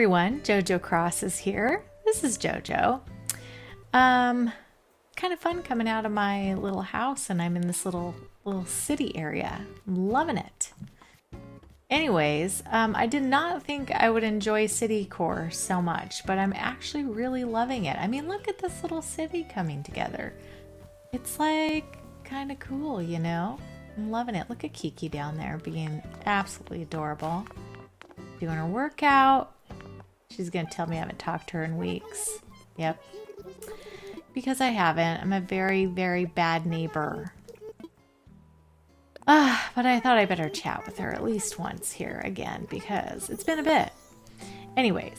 everyone, JoJo Cross is here. This is JoJo. Kind of fun coming out of my little house and I'm in this little city area. I'm loving it. Anyways, I did not think I would enjoy Citycore so much, but I'm actually really loving it. I mean, look at this little city coming together. It's like kind of cool, you know? I'm loving it. Look at Kiki down there being absolutely adorable. Doing her workout. She's going to tell me I haven't talked to her in weeks. Yep. Because I haven't. I'm a very, very bad neighbor. But I thought I better chat with her at least once here again because it's been a bit. Anyways,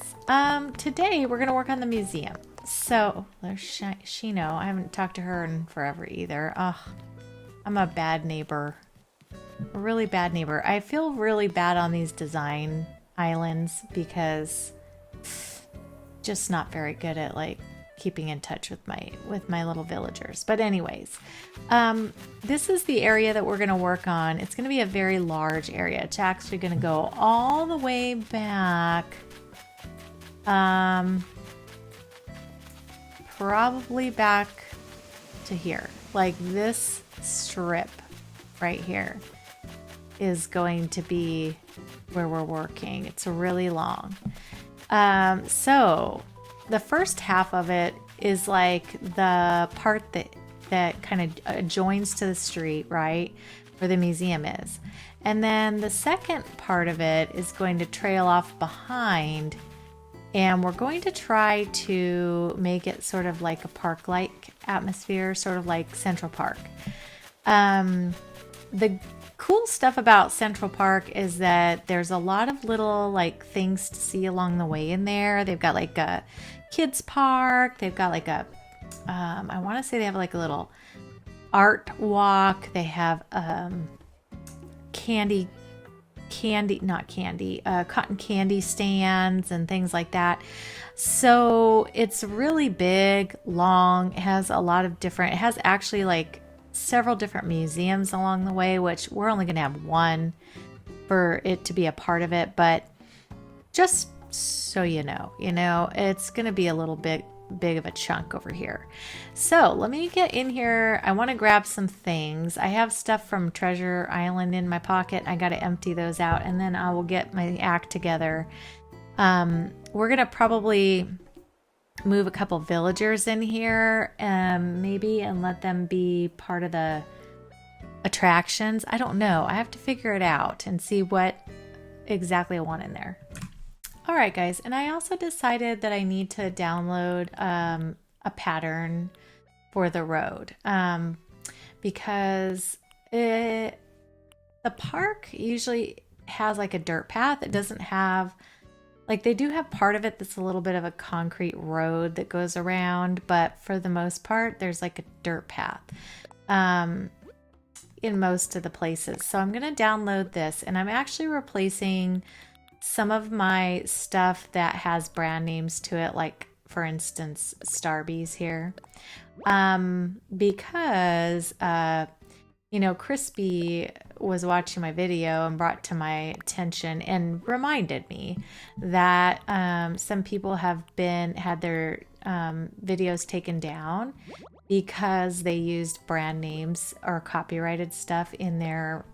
today we're going to work on the museum. So, there's Shino. I haven't talked to her in forever either. I'm a bad neighbor. A really bad neighbor. I feel really bad on these design islands because just not very good at like keeping in touch with my little villagers. But anyways, this is the area that we're going to work on. It's going to be a very large area. It's actually going to go all the way back, probably back to here. Like this strip right here is going to be where we're working. It's really long. So the first half of it is like the part that kind of joins to the street, right? Where the museum is. And then the second part of it is going to trail off behind, and we're going to try to make it sort of like a park-like atmosphere, sort of like Central Park. The cool stuff about Central Park is that there's a lot of little like things to see along the way in there. They've got like a kids park. They've got like a, I want to say they have like a little art walk. They have cotton candy stands and things like that. So it's really big, long. It has a lot of different, it has actually like several different museums along the way, which we're only going to have one for it to be a part of it. But just so you know, it's going to be a little bit big of a chunk over here. So let me get in here. I want to grab some things. I have stuff from Treasure Island in my pocket. I got to empty those out and then I will get my act together. We're going to probably move a couple villagers in here, maybe, and let them be part of the attractions. I don't know. I have to figure it out and see what exactly I want in there. All right, guys. And I also decided that I need to download a pattern for the road because the park usually has like a dirt path. It doesn't have, like, they do have part of it that's a little bit of a concrete road that goes around, but for the most part, there's like a dirt path in most of the places. So I'm going to download this, and I'm actually replacing some of my stuff that has brand names to it, like, for instance, Starbies here, because, Crispy was watching my video and brought to my attention and reminded me that some people have had their videos taken down because they used brand names or copyrighted stuff in their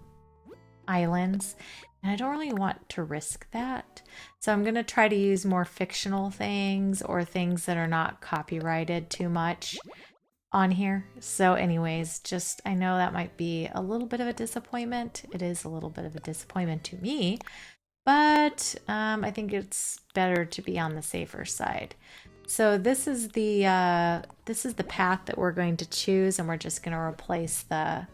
islands. And I don't really want to risk that. So I'm going to try to use more fictional things or things that are not copyrighted too much on here. So anyways, just, I know that might be a little bit of a disappointment. It is a little bit of a disappointment to me, but I think it's better to be on the safer side. So this is the path that we're going to choose, and we're just going to replace the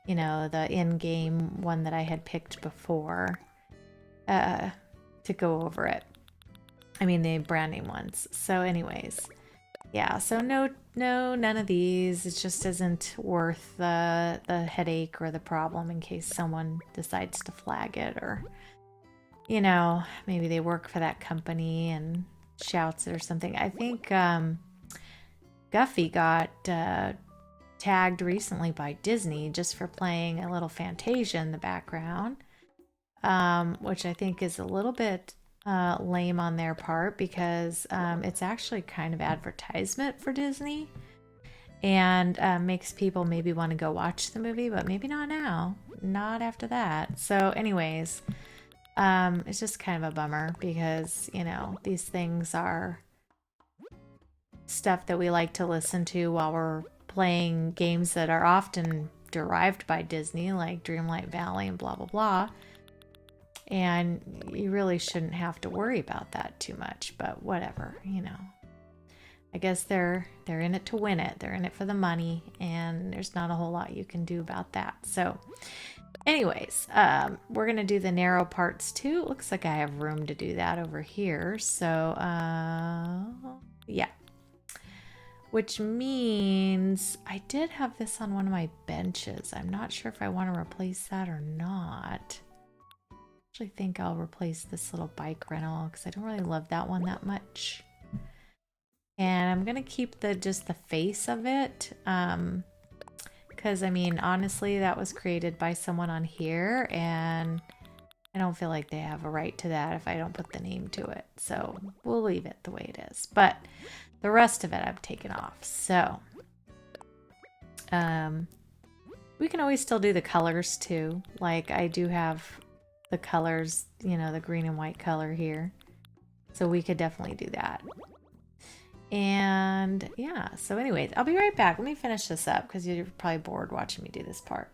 in-game one that I had picked before to go over it. I mean, the brand name ones. So anyways, yeah, so no, none of these. It just isn't worth the headache or the problem in case someone decides to flag it, or, maybe they work for that company and shouts it or something. I think Guffy got tagged recently by Disney just for playing a little Fantasia in the background, which I think is a little bit lame on their part because it's actually kind of advertisement for Disney and makes people maybe want to go watch the movie, but maybe not now, not after that. So anyways, it's just kind of a bummer because, you know, these things are stuff that we like to listen to while we're playing games that are often derived by Disney, like Dreamlight Valley and blah, blah, blah. And you really shouldn't have to worry about that too much, but whatever, you know. I guess they're in it to win it. They're in it for the money, and there's not a whole lot you can do about that. So anyways, we're going to do the narrow parts too. It looks like I have room to do that over here. So, yeah. Which means I did have this on one of my benches. I'm not sure if I want to replace that or not. I actually think I'll replace this little bike rental because I don't really love that one that much. And I'm going to keep just the face of it. Because, I mean, honestly, that was created by someone on here. And I don't feel like they have a right to that if I don't put the name to it. So we'll leave it the way it is. But the rest of it I've taken off. So we can always still do the colors too. Like I do have the colors, you know, the green and white color here. So we could definitely do that. And yeah, so anyways, I'll be right back. Let me finish this up because you're probably bored watching me do this part.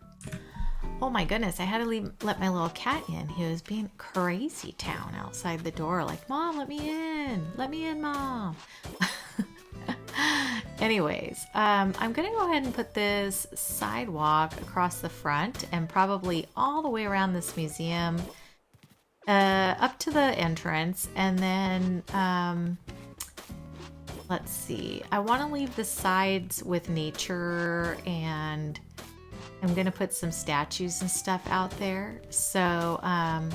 Oh my goodness, I had to let my little cat in. He was being crazy town outside the door like, Mom, let me in. Let me in, Mom. Anyways, I'm going to go ahead and put this sidewalk across the front and probably all the way around this museum up to the entrance. And then, let's see, I want to leave the sides with nature and I'm going to put some statues and stuff out there. So I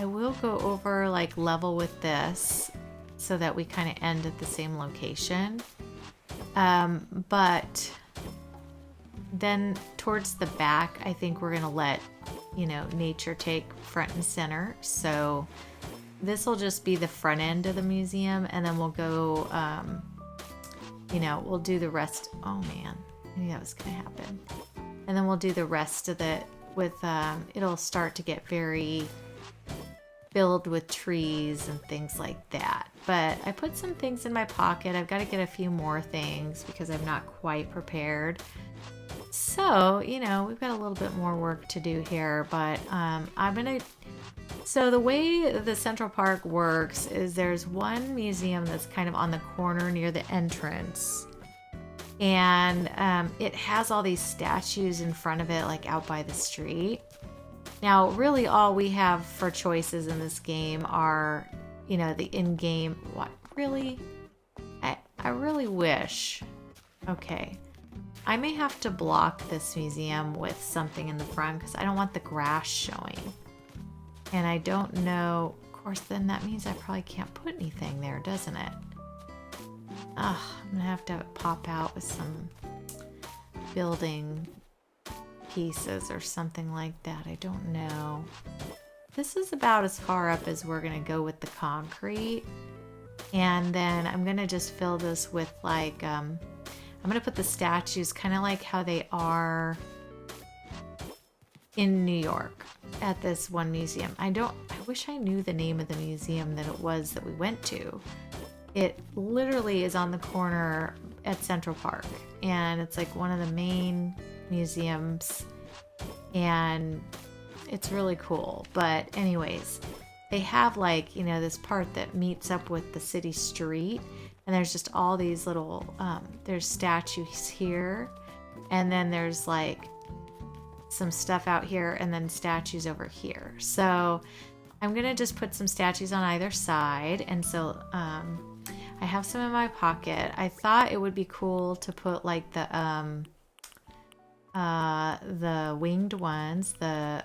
will go over like level with this so that we kind of end at the same location. But then towards the back, I think we're going to let, you know, nature take front and center. So this will just be the front end of the museum and then we'll go, you know, we'll do the rest. Oh man, I knew that was going to happen. And then we'll do the rest of it with, it'll start to get very filled with trees and things like that. But I put some things in my pocket. I've got to get a few more things because I'm not quite prepared. So, you know, we've got a little bit more work to do here, but so the way the Central Park works is there's one museum that's kind of on the corner near the entrance. And it has all these statues in front of it, like out by the street. Now, really all we have for choices in this game are, you know, the in-game, what, really? I really wish, okay, I may have to block this museum with something in the front because I don't want the grass showing. And I don't know, of course, then that means I probably can't put anything there, doesn't it? Ugh, I'm gonna have to pop out with some building pieces or something like that. I don't know. This is about as far up as we're gonna go with the concrete. And then I'm gonna just fill this with like, I'm gonna put the statues kind of like how they are in New York at this one museum. I wish I knew the name of the museum that it was that we went to. It literally is on the corner at Central Park and it's like one of the main museums and it's really cool. But anyways, they have like, you know, this part that meets up with the city street and there's just all these little, there's statues here and then there's like some stuff out here and then statues over here. So I'm gonna just put some statues on either side. And so I have some in my pocket. I thought it would be cool to put like the winged ones, the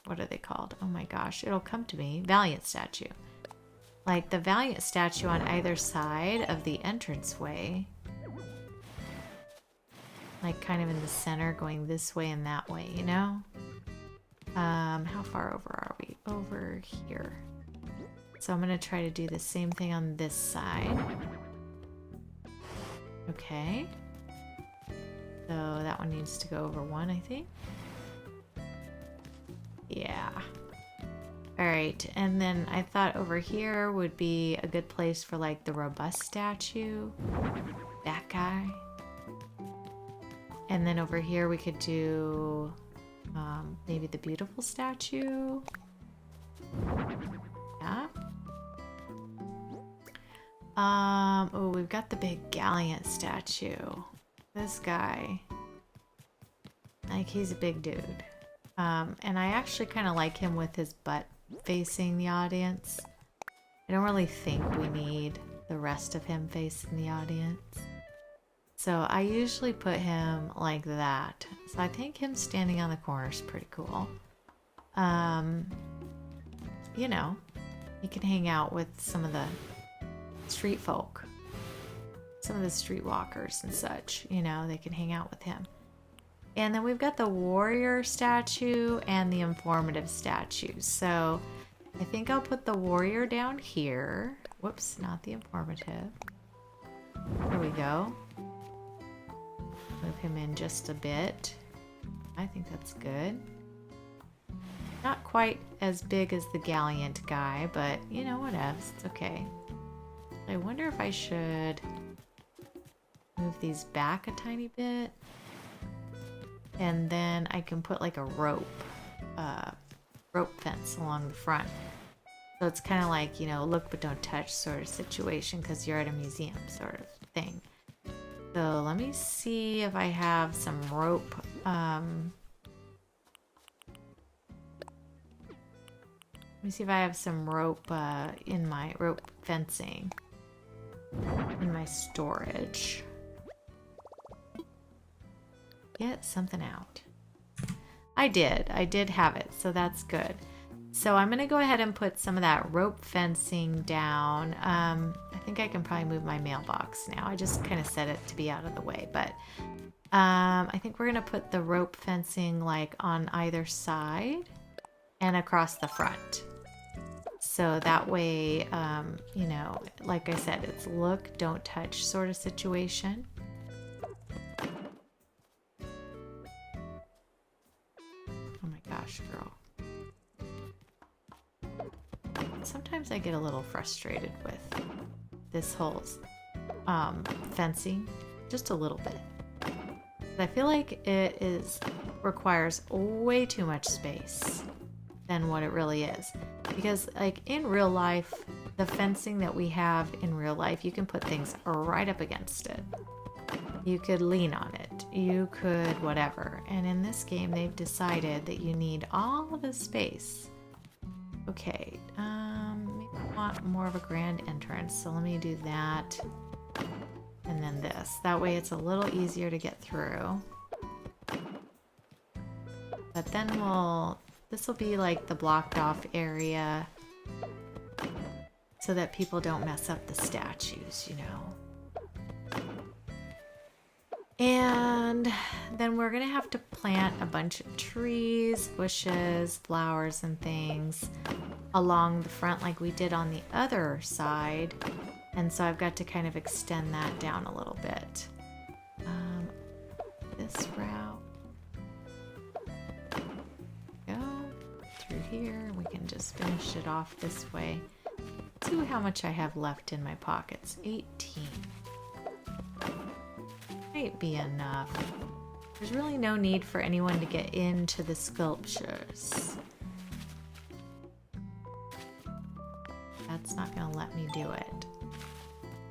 what are they called? Oh my gosh, it'll come to me. Valiant statue. Like the Valiant statue on either side of the entranceway. Like kind of in the center, going this way and that way, you know? How far over are we? Over here. So I'm going to try to do the same thing on this side. Okay. So that one needs to go over one, I think. Yeah. All right, and then I thought over here would be a good place for like the robust statue, that guy. And then over here we could do maybe the beautiful statue. Yeah. Oh, we've got the big gallant statue. This guy, like, he's a big dude. And I actually kind of like him with his butt facing the audience. I don't really think we need the rest of him facing the audience. So I usually put him like that. So I think him standing on the corner is pretty cool. You know, he can hang out with some of the street folk. Some of the streetwalkers and such, you know, they can hang out with him. And then we've got the warrior statue and the informative statue. So I think I'll put the warrior down here. Whoops, not the informative. There we go. Move him in just a bit. I think that's good. Not quite as big as the gallant guy, but you know, what else? It's okay. I wonder if I should move these back a tiny bit. And then I can put like a rope fence along the front. So it's kind of like, you know, look but don't touch sort of situation because you're at a museum sort of thing. So let me see if I have some rope. Let me see if I have some rope in my rope fencing in my storage. Get something out. I did have it, so that's good. So I'm gonna go ahead and put some of that rope fencing down. I think I can probably move my mailbox now. I just kind of set it to be out of the way, but I think we're gonna put the rope fencing like on either side and across the front. So that way, you know, like I said, it's look, don't touch sort of situation. Gosh, girl. Sometimes I get a little frustrated with this whole fencing, just a little bit. I feel like it requires way too much space than what it really is. Because like in real life, the fencing that we have in real life, you can put things right up against it. You could lean on it. You could whatever. And in this game, they've decided that you need all of the space. Okay, maybe I want more of a grand entrance. So let me do that. And then this. That way it's a little easier to get through. But then this will be like the blocked off area so that people don't mess up the statues, you know. And then we're gonna have to plant a bunch of trees, bushes, flowers, and things along the front like we did on the other side. And so I've got to kind of extend that down a little bit. This route. Go through here. We can just finish it off this way. Let's see how much I have left in my pockets. 18. Might be enough. There's really no need for anyone to get into the sculptures. That's not gonna let me do it.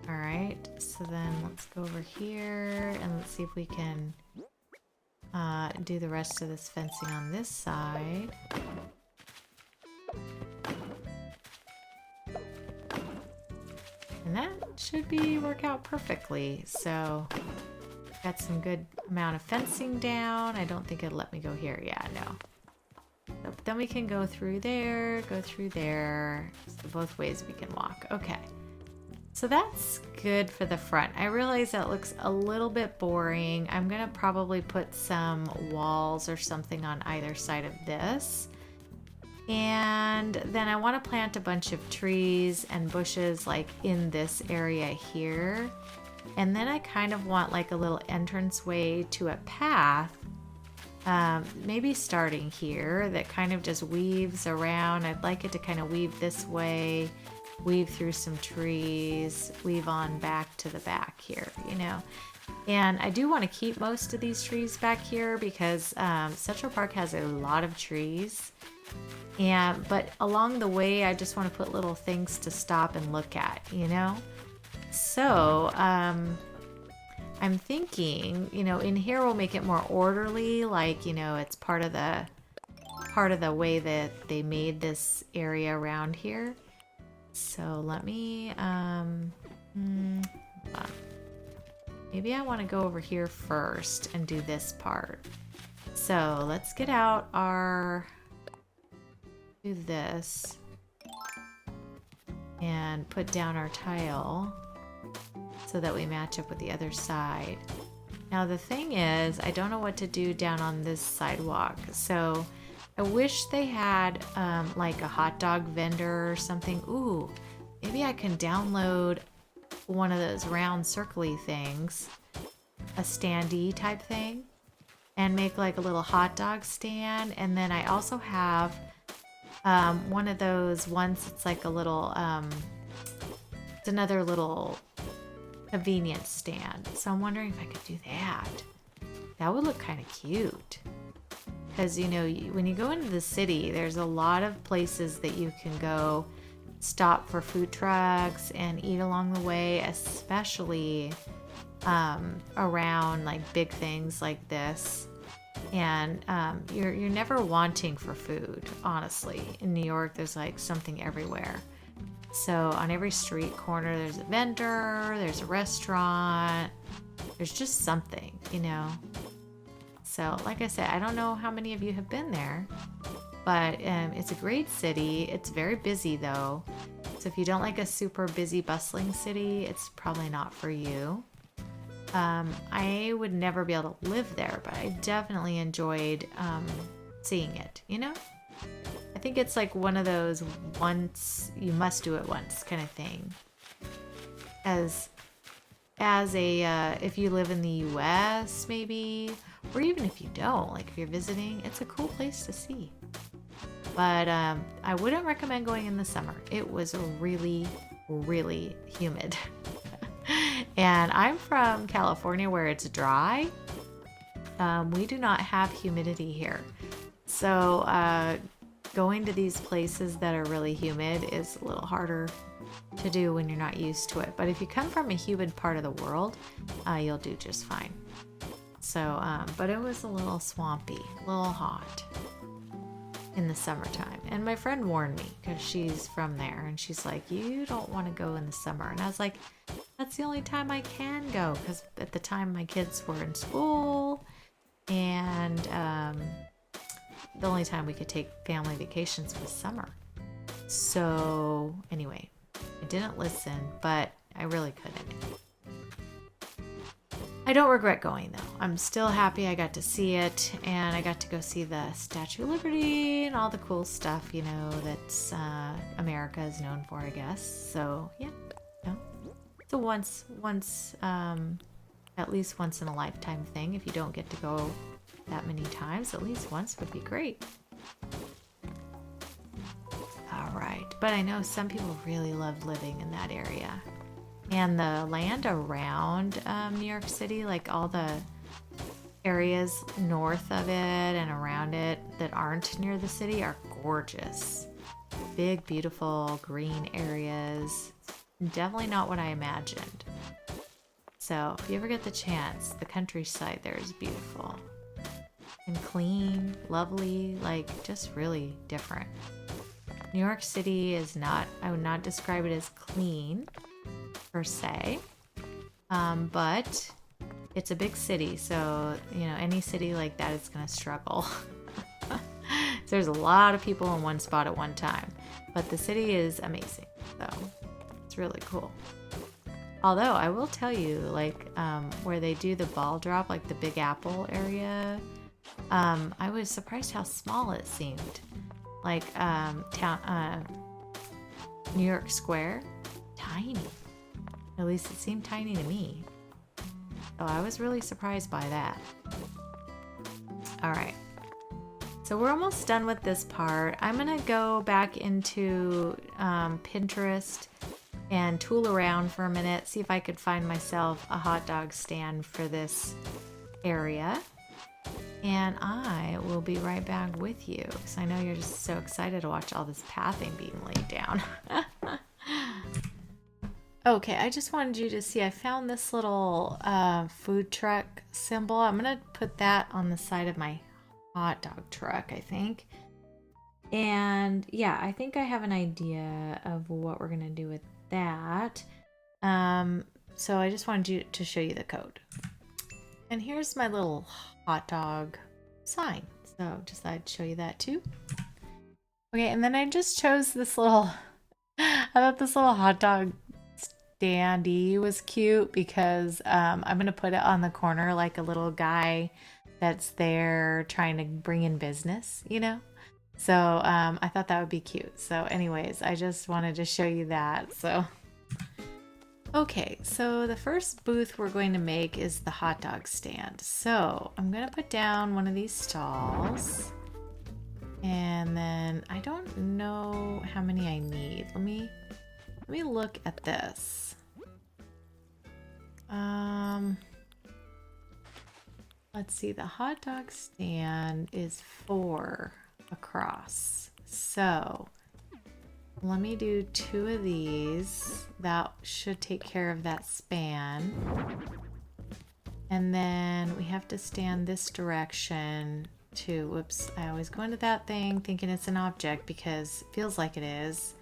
Alright, so then let's go over here and let's see if we can do the rest of this fencing on this side. And that should work out perfectly. So got some good amount of fencing down. I don't think it'll let me go here. Yeah, no. So then we can go through there, go through there. So both ways we can walk. Okay. So that's good for the front. I realize that looks a little bit boring. I'm gonna probably put some walls or something on either side of this. And then I want to plant a bunch of trees and bushes like in this area here. And then I kind of want like a little entranceway to a path, maybe starting here, that kind of just weaves around. I'd like it to kind of weave this way, weave through some trees, weave on back to the back here, you know. And I do want to keep most of these trees back here because Central Park has a lot of trees. But along the way, I just want to put little things to stop and look at, you know? So, I'm thinking, you know, in here we'll make it more orderly, like, you know, it's part of the way that they made this area around here. So let me, hold on. Maybe I want to go over here first and do this part. So let's get out our, do this and put down our tile so that we match up with the other side. Now the thing is, I don't know what to do down on this sidewalk. So I wish they had like a hot dog vendor or something. Ooh, maybe I can download one of those round circly things, a standee type thing, and make like a little hot dog stand. And then I also have one of those ones. It's like a little, it's another little convenience stand. So I'm wondering if I could do that. That would look kind of cute. Because, you know, when you go into the city, there's a lot of places that you can go stop for food trucks and eat along the way, especially around like big things like this. And you're never wanting for food, honestly. In New York, there's like something everywhere. So on every street corner, there's a vendor, there's a restaurant, there's just something, you know. So like I said, I don't know how many of you have been there, but it's a great city. It's very busy though. So if you don't like a super busy, bustling city, it's probably not for you. I would never be able to live there, but I definitely enjoyed seeing it, you know? I think it's like one of those once, you must do it once kind of thing. As a, if you live in the US maybe, or even if you don't, like if you're visiting, it's a cool place to see. But I wouldn't recommend going in the summer. It was really, really humid. And I'm from California where it's dry. We do not have humidity here. So going to these places that are really humid is a little harder to do when you're not used to it. But if you come from a humid part of the world, you'll do just fine. So, but it was a little swampy, a little hot in the summertime. And my friend warned me because she's from there and she's like, you don't want to go in the summer. And I was like, that's the only time I can go, because at the time my kids were in school and the only time we could take family vacations was summer. So anyway, I didn't listen, but I really couldn't. I don't regret going though. I'm still happy I got to see it, and I got to go see the Statue of Liberty and all the cool stuff, you know, that's America is known for, I guess. So yeah, no. It's a at least once in a lifetime thing. If you don't get to go that many times, at least once would be great. All right, but I know some people really love living in that area. And the land around New York City, like all the areas north of it and around it that aren't near the city, are gorgeous. Big, beautiful green areas. Definitely not what I imagined. So if you ever get the chance, the countryside there is beautiful. And clean, lovely, like just really different. New York City is not, I would not describe it as clean per se, but it's a big city, so you know, any city like that is going to struggle. So there's a lot of people in one spot at one time, but the city is amazing, so it's really cool. Although I will tell you, like where they do the ball drop, like the Big Apple area, I was surprised how small it seemed. like New York Square. Tiny. At least it seemed tiny to me. So I was really surprised by that. All right. So we're almost done with this part. I'm gonna go back into Pinterest and tool around for a minute, see if I could find myself a hot dog stand for this area. And I will be right back with you because I know you're just so excited to watch all this pathing being laid down. Okay, I just wanted you to see I found this little food truck symbol. I'm gonna put that on the side of my hot dog truck, I think. And yeah, I think I have an idea of what we're gonna do with that. So I just wanted you to show you the code. And here's my little hot dog sign. So just thought I'd show you that too. Okay, and then I just chose this little, I thought this little hot dog standee was cute because I'm going to put it on the corner like a little guy that's there trying to bring in business, you know? So I thought that would be cute. So anyways, I just wanted to show you that. So okay, so the first booth we're going to make is the hot dog stand. So I'm going to put down one of these stalls. And then I don't know how many I need. Let me look at this. Let's see, the hot dog stand is 4 across. So let me do 2 of these. That should take care of that span. And then we have to stand this direction too. Whoops, I always go into that thing thinking it's an object because it feels like it is.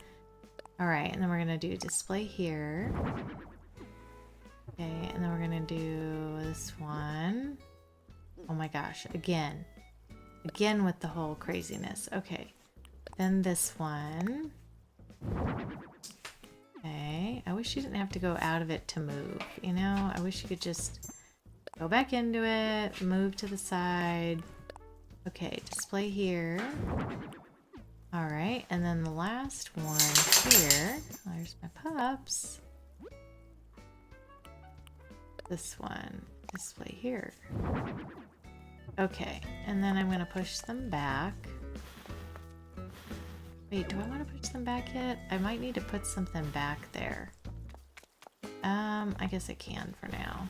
All right, and then we're gonna do display here. Okay, and then we're gonna do this one. Oh my gosh, again with the whole craziness. Okay, then this one. Okay, I wish you didn't have to go out of it to move, you know? I wish you could just go back into it, move to the side. Okay, display here. All right, and then the last one here. There's my pups. This one, display here. Okay, and then I'm gonna push them back. Wait, do I want to push them back yet? I might need to put something back there. I guess I can for now.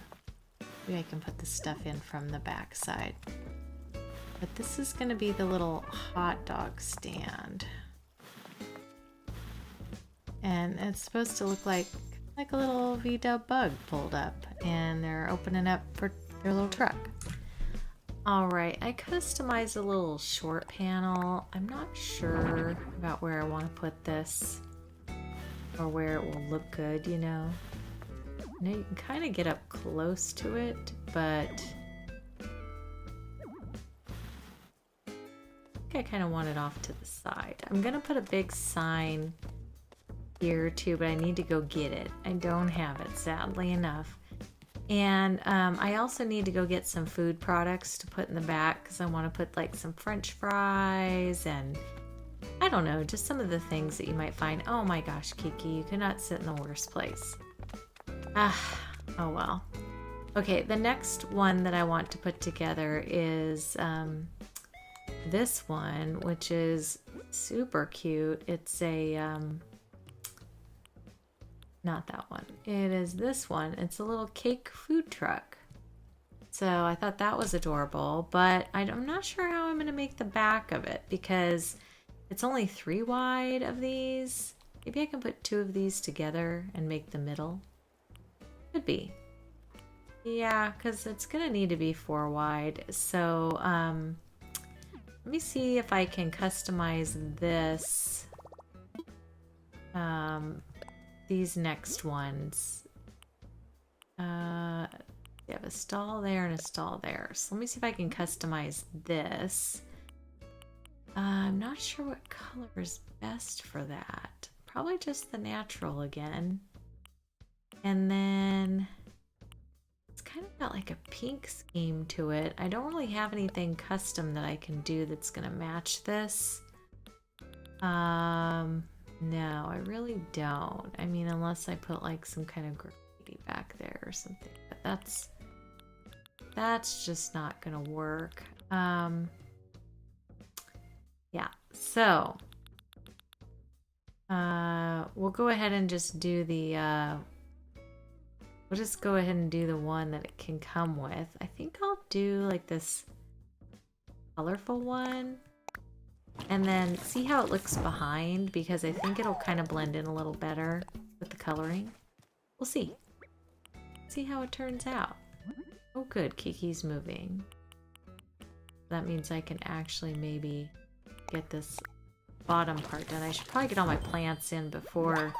Maybe I can put the stuff in from the back side. But this is going to be the little hot dog stand. And it's supposed to look like a little VW bug pulled up. And they're opening up for their little truck. Alright, I customized a little short panel. I'm not sure about where I want to put this. Or where it will look good, you know. I know you can kind of get up close to it, but I kind of want it off to the side. I'm gonna put a big sign here too, but I need to go get it. I don't have it, sadly enough. And I also need to go get some food products to put in the back because I want to put like some French fries and I don't know, just some of the things that you might find. Oh my gosh, Kiki, you could not sit in the worst place. Oh well. Okay, the next one that I want to put together is this one, which is super cute. It's a not that one. It is this one. It's a little cake food truck. So I thought that was adorable, but I'm not sure how I'm going to make the back of it because it's only 3 wide of these. Maybe I can put 2 of these together and make the middle. Could be. Yeah, because it's going to need to be 4 wide. So let me see if I can customize this. These next ones. You have a stall there and a stall there. So let me see if I can customize this. I'm not sure what color is best for that. Probably just the natural again. And then it's kind of got like a pink scheme to it. I don't really have anything custom that I can do that's going to match this. No, I really don't. I mean, unless I put like some kind of graffiti back there or something, but that's just not gonna work. Yeah, so we'll go ahead and just do the we'll just go ahead and do the one that it can come with. I think I'll do like this colorful one and then see how it looks behind, because I think it'll kind of blend in a little better with the coloring. We'll see. See how it turns out. Oh good, Kiki's moving. That means I can actually maybe get this bottom part done. I should probably get all my plants in before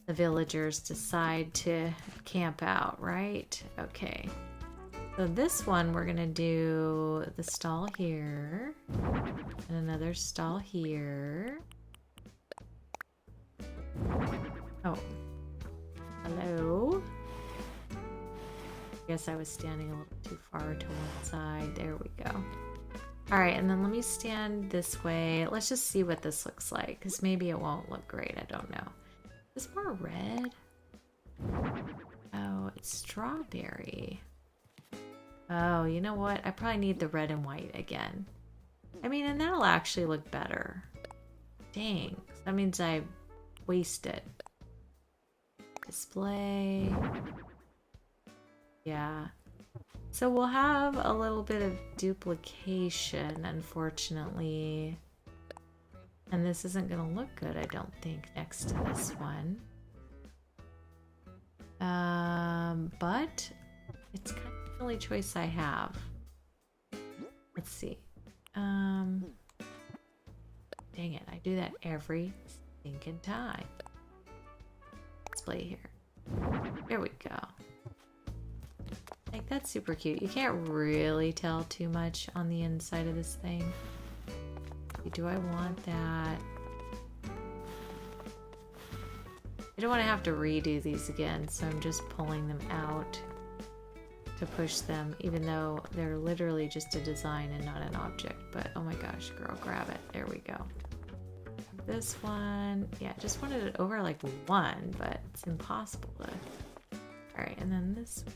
the villagers decide to camp out, right? Okay. So this one we're gonna do the stall here and another stall here. Oh, hello. Guess I was standing a little too far to one side. There we go. All right, and then let me stand this way. Let's just see what this looks like, because maybe it won't look great. I don't know. Is this more red? Oh, it's strawberry. Oh, you know what? I probably need the red and white again. I mean, and that'll actually look better. Dang, that means I wasted. Display. Yeah. So we'll have a little bit of duplication, unfortunately. And this isn't going to look good, I don't think, next to this one. But it's kind of the only choice I have. Let's see. Dang it, I do that every stinking time. Display here. There we go. Like, that's super cute. You can't really tell too much on the inside of this thing. Do I want that? I don't want to have to redo these again, so I'm just pulling them out to push them, even though they're literally just a design and not an object. But oh my gosh, girl, grab it. There we go. This one, yeah, I just wanted it over like one, but it's impossible to. All right, and then this one.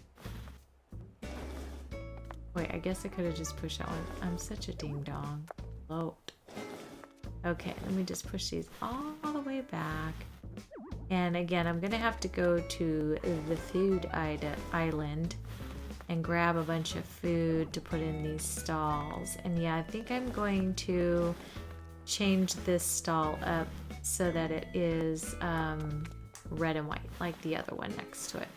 Wait, I guess I could have just pushed that one. I'm such a ding-dong. Float. Okay, let me just push these all the way back. And again, I'm going to have to go to the food island and grab a bunch of food to put in these stalls. And yeah, I think I'm going to change this stall up so that it is red and white, like the other one next to it.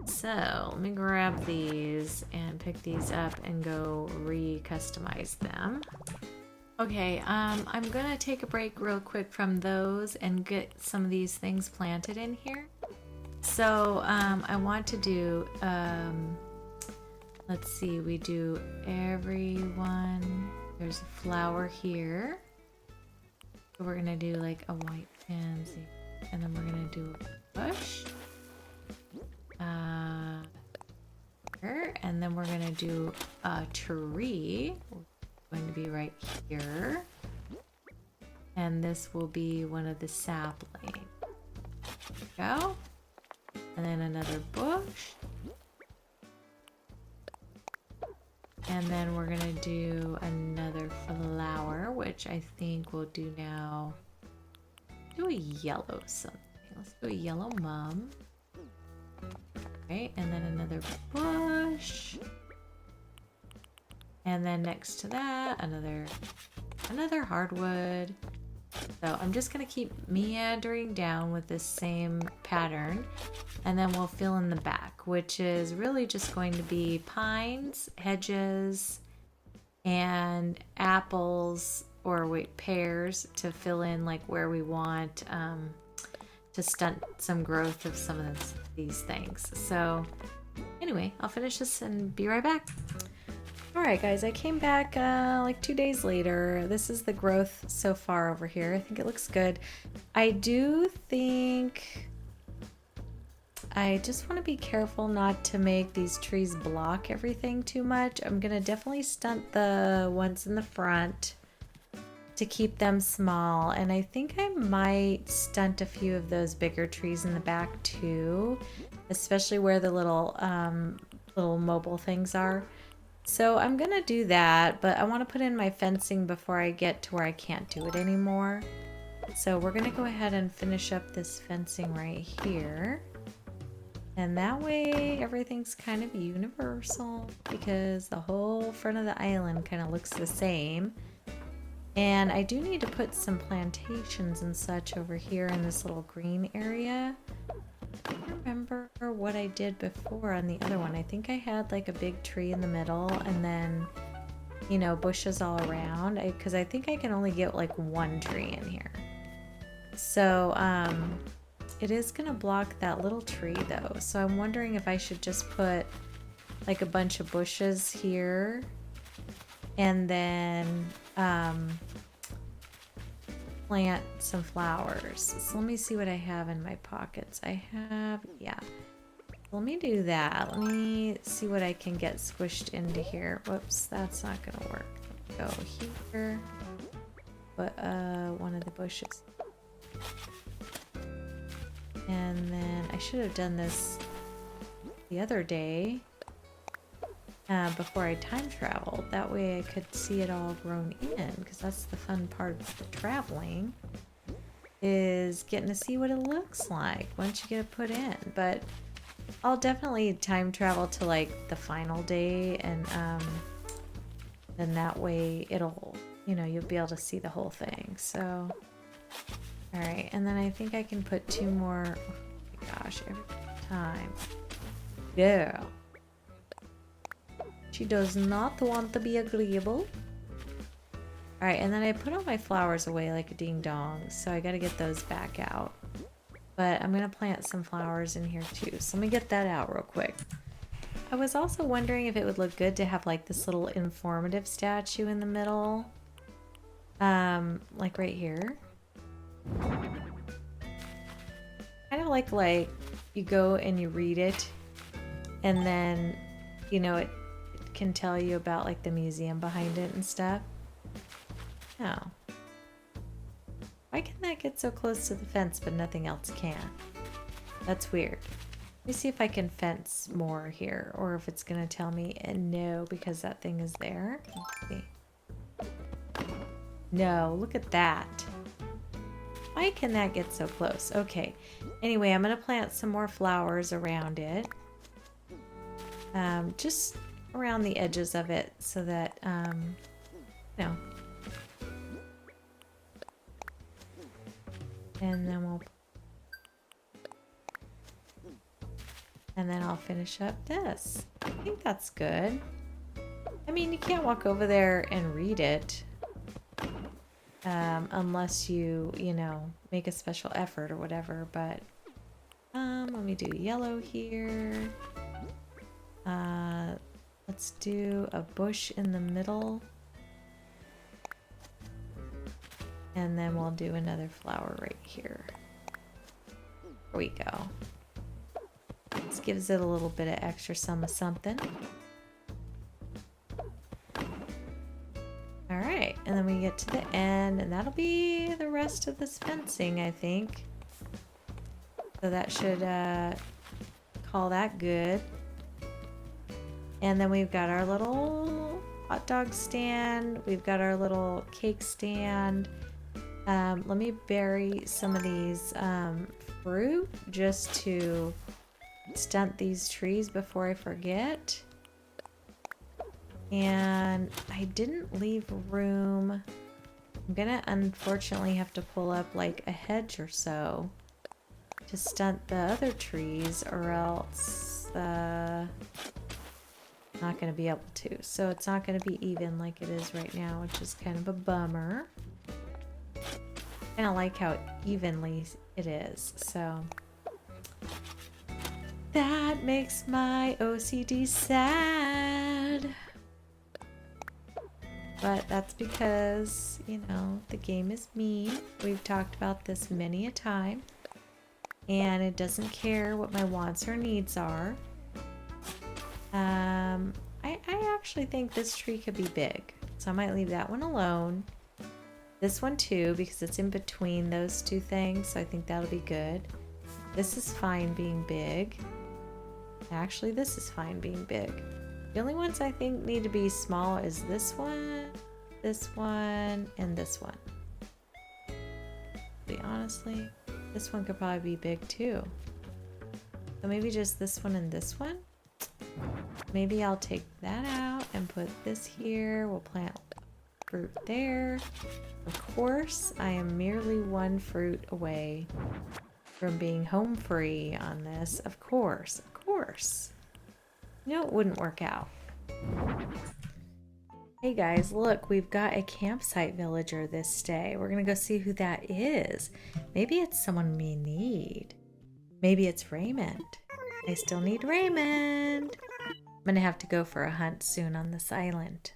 So let me grab these and pick these up and go re-customize them. Okay, I'm gonna take a break real quick from those and get some of these things planted in here. So I want to do, let's see, we do everyone, there's a flower here. So we're gonna do like a white pansy, and then we're gonna do a bush. Here, and then we're gonna do a tree. Going to be right here, and this will be one of the saplings. Go, and then another bush, and then we're gonna do another flower, which I think we'll do now. Do a yellow something. Let's do a yellow mum. Okay, and then another bush. And then next to that, another hardwood. So I'm just gonna keep meandering down with this same pattern, and then we'll fill in the back, which is really just going to be pines, hedges, and apples, or wait, pears, to fill in like where we want to stunt some growth of some of these things. So anyway, I'll finish this and be right back. Alright guys, I came back like 2 days later. This is the growth so far over here. I think it looks good. I do think I just want to be careful not to make these trees block everything too much. I'm going to definitely stunt the ones in the front. to keep them small. And I think I might stunt a few of those bigger trees in the back too, especially where the little mobile things are. So I'm gonna do that, but I want to put in my fencing before I get to where I can't do it anymore. So we're gonna go ahead and finish up this fencing right here. And that way everything's kind of universal because the whole front of the island kind of looks the same. And I do need to put some plantations and such over here in this little green area. I don't remember what I did before on the other one. I think I had like a big tree in the middle and then, you know, bushes all around. Because I think I can only get like one tree in here. So, it is going to block that little tree though. So I'm wondering if I should just put like a bunch of bushes here and then plant some flowers. So let me see what I have in my pockets. I have, yeah. Let me do that. Let me see what I can get squished into here. Whoops, that's not gonna work. Go here. But one of the bushes. And then I should have done this the other day before I time traveled. That way I could see it all grown in, because that's the fun part of the traveling, is getting to see what it looks like once you get it put in. But I'll definitely time travel to like the final day, and then that way it'll, you know, you'll be able to see the whole thing. So alright, and then I think I can put two more. Oh my gosh, every time. Girl. She does not want to be agreeable. Alright, and then I put all my flowers away like a ding dong, so I gotta get those back out. But I'm gonna plant some flowers in here too, so let me get that out real quick. I was also wondering if it would look good to have like this little informative statue in the middle. Like right here. Kind of like you go and you read it, and then, you know, it can tell you about like the museum behind it and stuff. Oh. Why can that get so close to the fence but nothing else can? That's weird. Let me see if I can fence more here, or if it's gonna tell me no because that thing is there. Let's see. No, look at that. Why can that get so close? Okay. Anyway, I'm gonna plant some more flowers around it. Just around the edges of it so that, you know. And then I'll finish up this. I think that's good. I mean, you can't walk over there and read it. Unless you know, make a special effort or whatever, but let me do yellow here. Let's do a bush in the middle. And then we'll do another flower right here. There we go. This gives it a little bit of extra something. Alright, and then we get to the end, and that'll be the rest of this fencing, I think. So that should call that good. And then we've got our little hot dog stand. We've got our little cake stand. Let me bury some of these fruit just to stunt these trees before I forget. And I didn't leave room. I'm gonna unfortunately have to pull up like a hedge or so to stunt the other trees, or else not gonna be able to. So it's not gonna be even like it is right now, which is kind of a bummer. I kind of like how evenly it is, so that makes my OCD sad. But that's because, you know, the game is mean. We've talked about this many a time. And it doesn't care what my wants or needs are. I actually think this tree could be big. So I might leave that one alone. This one too, because it's in between those two things, so I think that'll be good. This is fine being big. Actually, this is fine being big. The only ones I think need to be small is this one, and this one. Honestly, this one could probably be big too. So maybe just this one and this one. Maybe I'll take that out and put this here. We'll plant fruit there. Of course, I am merely one fruit away from being home free on this. Of course, of course. No, it wouldn't work out. Hey guys, look, we've got a campsite villager this day. We're gonna go see who that is. Maybe it's someone we need. Maybe it's Raymond. I still need Raymond. I'm gonna have to go for a hunt soon on this island.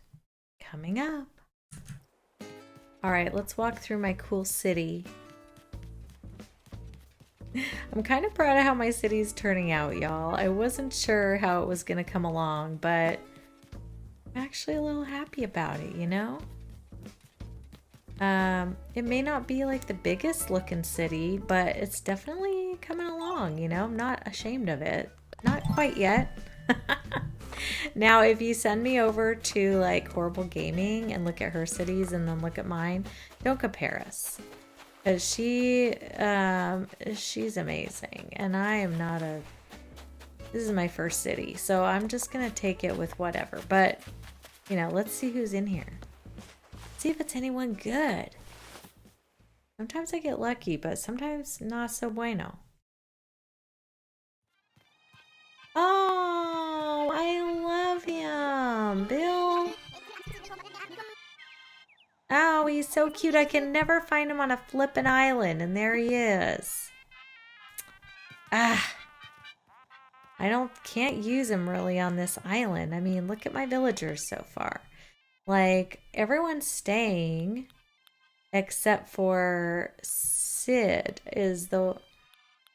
Coming up. All right, let's walk through my cool city. I'm kind of proud of how my city's turning out, y'all. I wasn't sure how it was gonna come along, but I'm actually a little happy about it, you know? It may not be like the biggest looking city, but it's definitely coming along, you know? I'm not ashamed of it. Not quite yet. Now, if you send me over to like Horrible Gaming and look at her cities and then look at mine, don't compare us. Because she's amazing. And I am not a... This is my first city, so I'm just going to take it with whatever. But, you know, let's see who's in here. See if it's anyone good. Sometimes I get lucky, but sometimes not so bueno. Oh, I love him. Bill. Oh, he's so cute. I can never find him on a flippin' island, and there he is. Ah. Can't use him really on this island. I mean, look at my villagers so far. Like, everyone's staying except for Sid is the...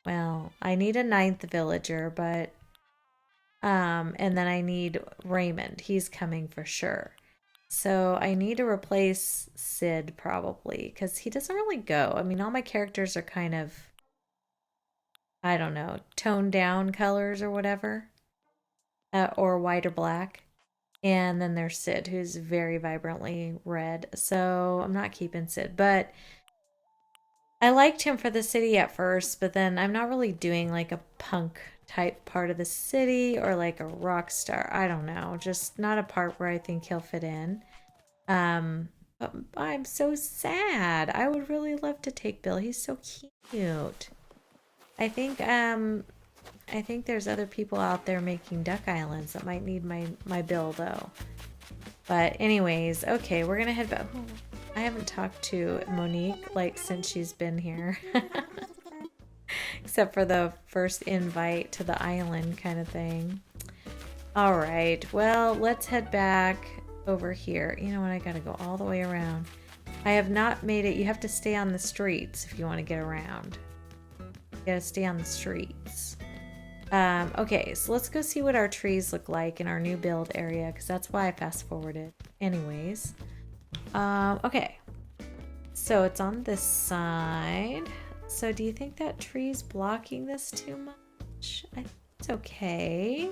Well, I need a 9th villager, but... and then I need Raymond. He's coming for sure. So I need to replace Sid probably, because he doesn't really go. I mean, all my characters are kind of... I don't know, toned down colors or whatever, or white or black. And then there's Sid, who's very vibrantly red. So I'm not keeping Sid, but I liked him for the city at first, but then I'm not really doing like a punk type part of the city or like a rock star. I don't know, just not a part where I think he'll fit in. But I'm so sad. I would really love to take Bill. He's so cute. I think there's other people out there making duck islands that might need my bill though. But anyways, okay, we're gonna head back. Oh, I haven't talked to Monique like since she's been here. Except for the first invite to the island kind of thing. All right, well, let's head back over here. You know what, I gotta go all the way around. I have not made it. You have to stay on the streets if you want to get around. You gotta stay on the streets. Okay, so let's go see what our trees look like in our new build area, because that's why I fast forwarded. Anyways, okay, so it's on this side. So do you think that tree's blocking this too much? I think it's okay.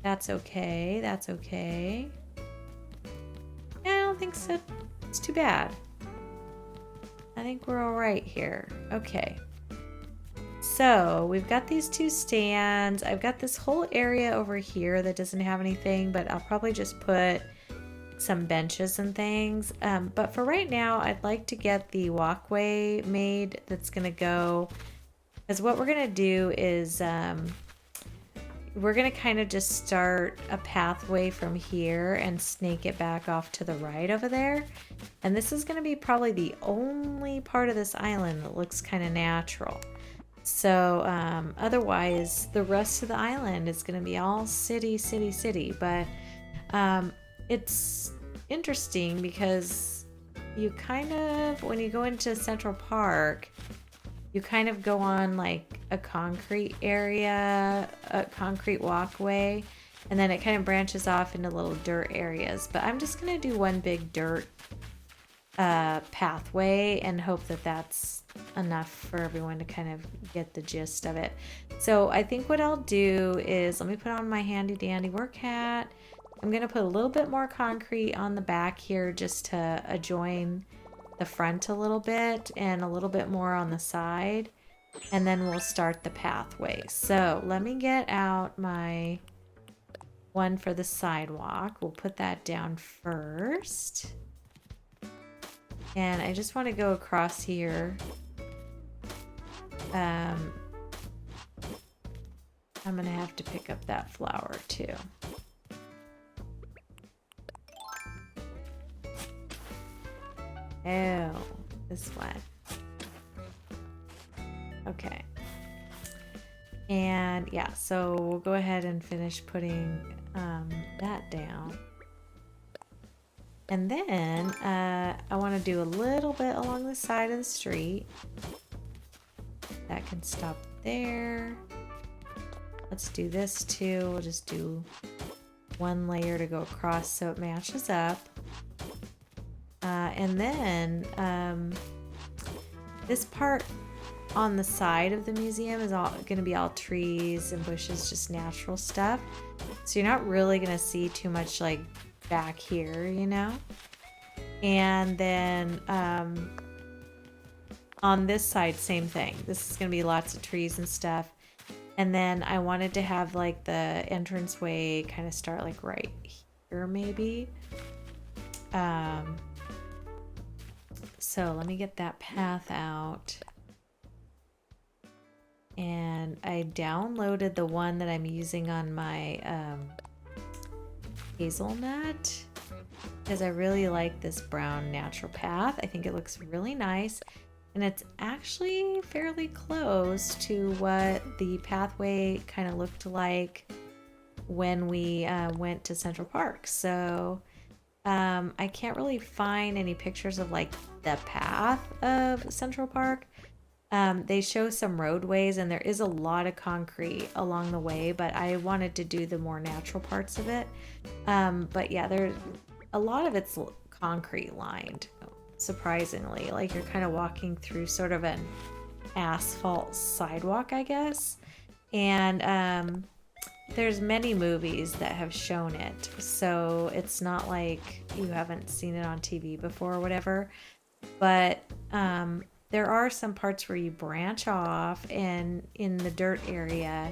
That's okay. That's okay. Yeah, I don't think so. It's too bad. I think we're all right here. Okay. So we've got these two stands. I've got this whole area over here that doesn't have anything, but I'll probably just put some benches and things. But for right now, I'd like to get the walkway made that's going to go, because what we're going to do is we're going to kind of just start a pathway from here and snake it back off to the right over there. And this is going to be probably the only part of this island that looks kind of natural. So otherwise, the rest of the island is going to be all city, city, city. But it's interesting because you kind of, when you go into Central Park, you kind of go on like a concrete area, a concrete walkway, and then it kind of branches off into little dirt areas. But I'm just going to do one big dirt pathway and hope that that's enough for everyone to kind of get the gist of it. So I think what I'll do is, let me put on my handy dandy work hat. I'm going to put a little bit more concrete on the back here just to adjoin the front a little bit, and a little bit more on the side, and then we'll start the pathway. So let me get out my one for the sidewalk. We'll put that down first. And I just want to go across here. I'm going to have to pick up that flower too. Oh, this one. Okay. And yeah, so we'll go ahead and finish putting that down. And then I want to do a little bit along the side of the street. That can stop there. Let's do this too. We'll just do one layer to go across so it matches up. And then this part on the side of the museum is all going to be all trees and bushes, just natural stuff. So you're not really going to see too much like back here, you know? And then on this side, same thing. This is going to be lots of trees and stuff. And then I wanted to have like the entranceway kind of start like right here maybe. So let me get that path out. And I downloaded the one that I'm using on my hazelnut because I really like this brown natural path. I think it looks really nice, and it's actually fairly close to what the pathway kind of looked like when we went to Central Park. So I can't really find any pictures of like the path of Central Park. They show some roadways and there is a lot of concrete along the way, but I wanted to do the more natural parts of it. But yeah, there's a lot of it's concrete lined, surprisingly. Like you're kind of walking through sort of an asphalt sidewalk, I guess. And there's many movies that have shown it, so it's not like you haven't seen it on TV before or whatever. But there are some parts where you branch off and in the dirt area,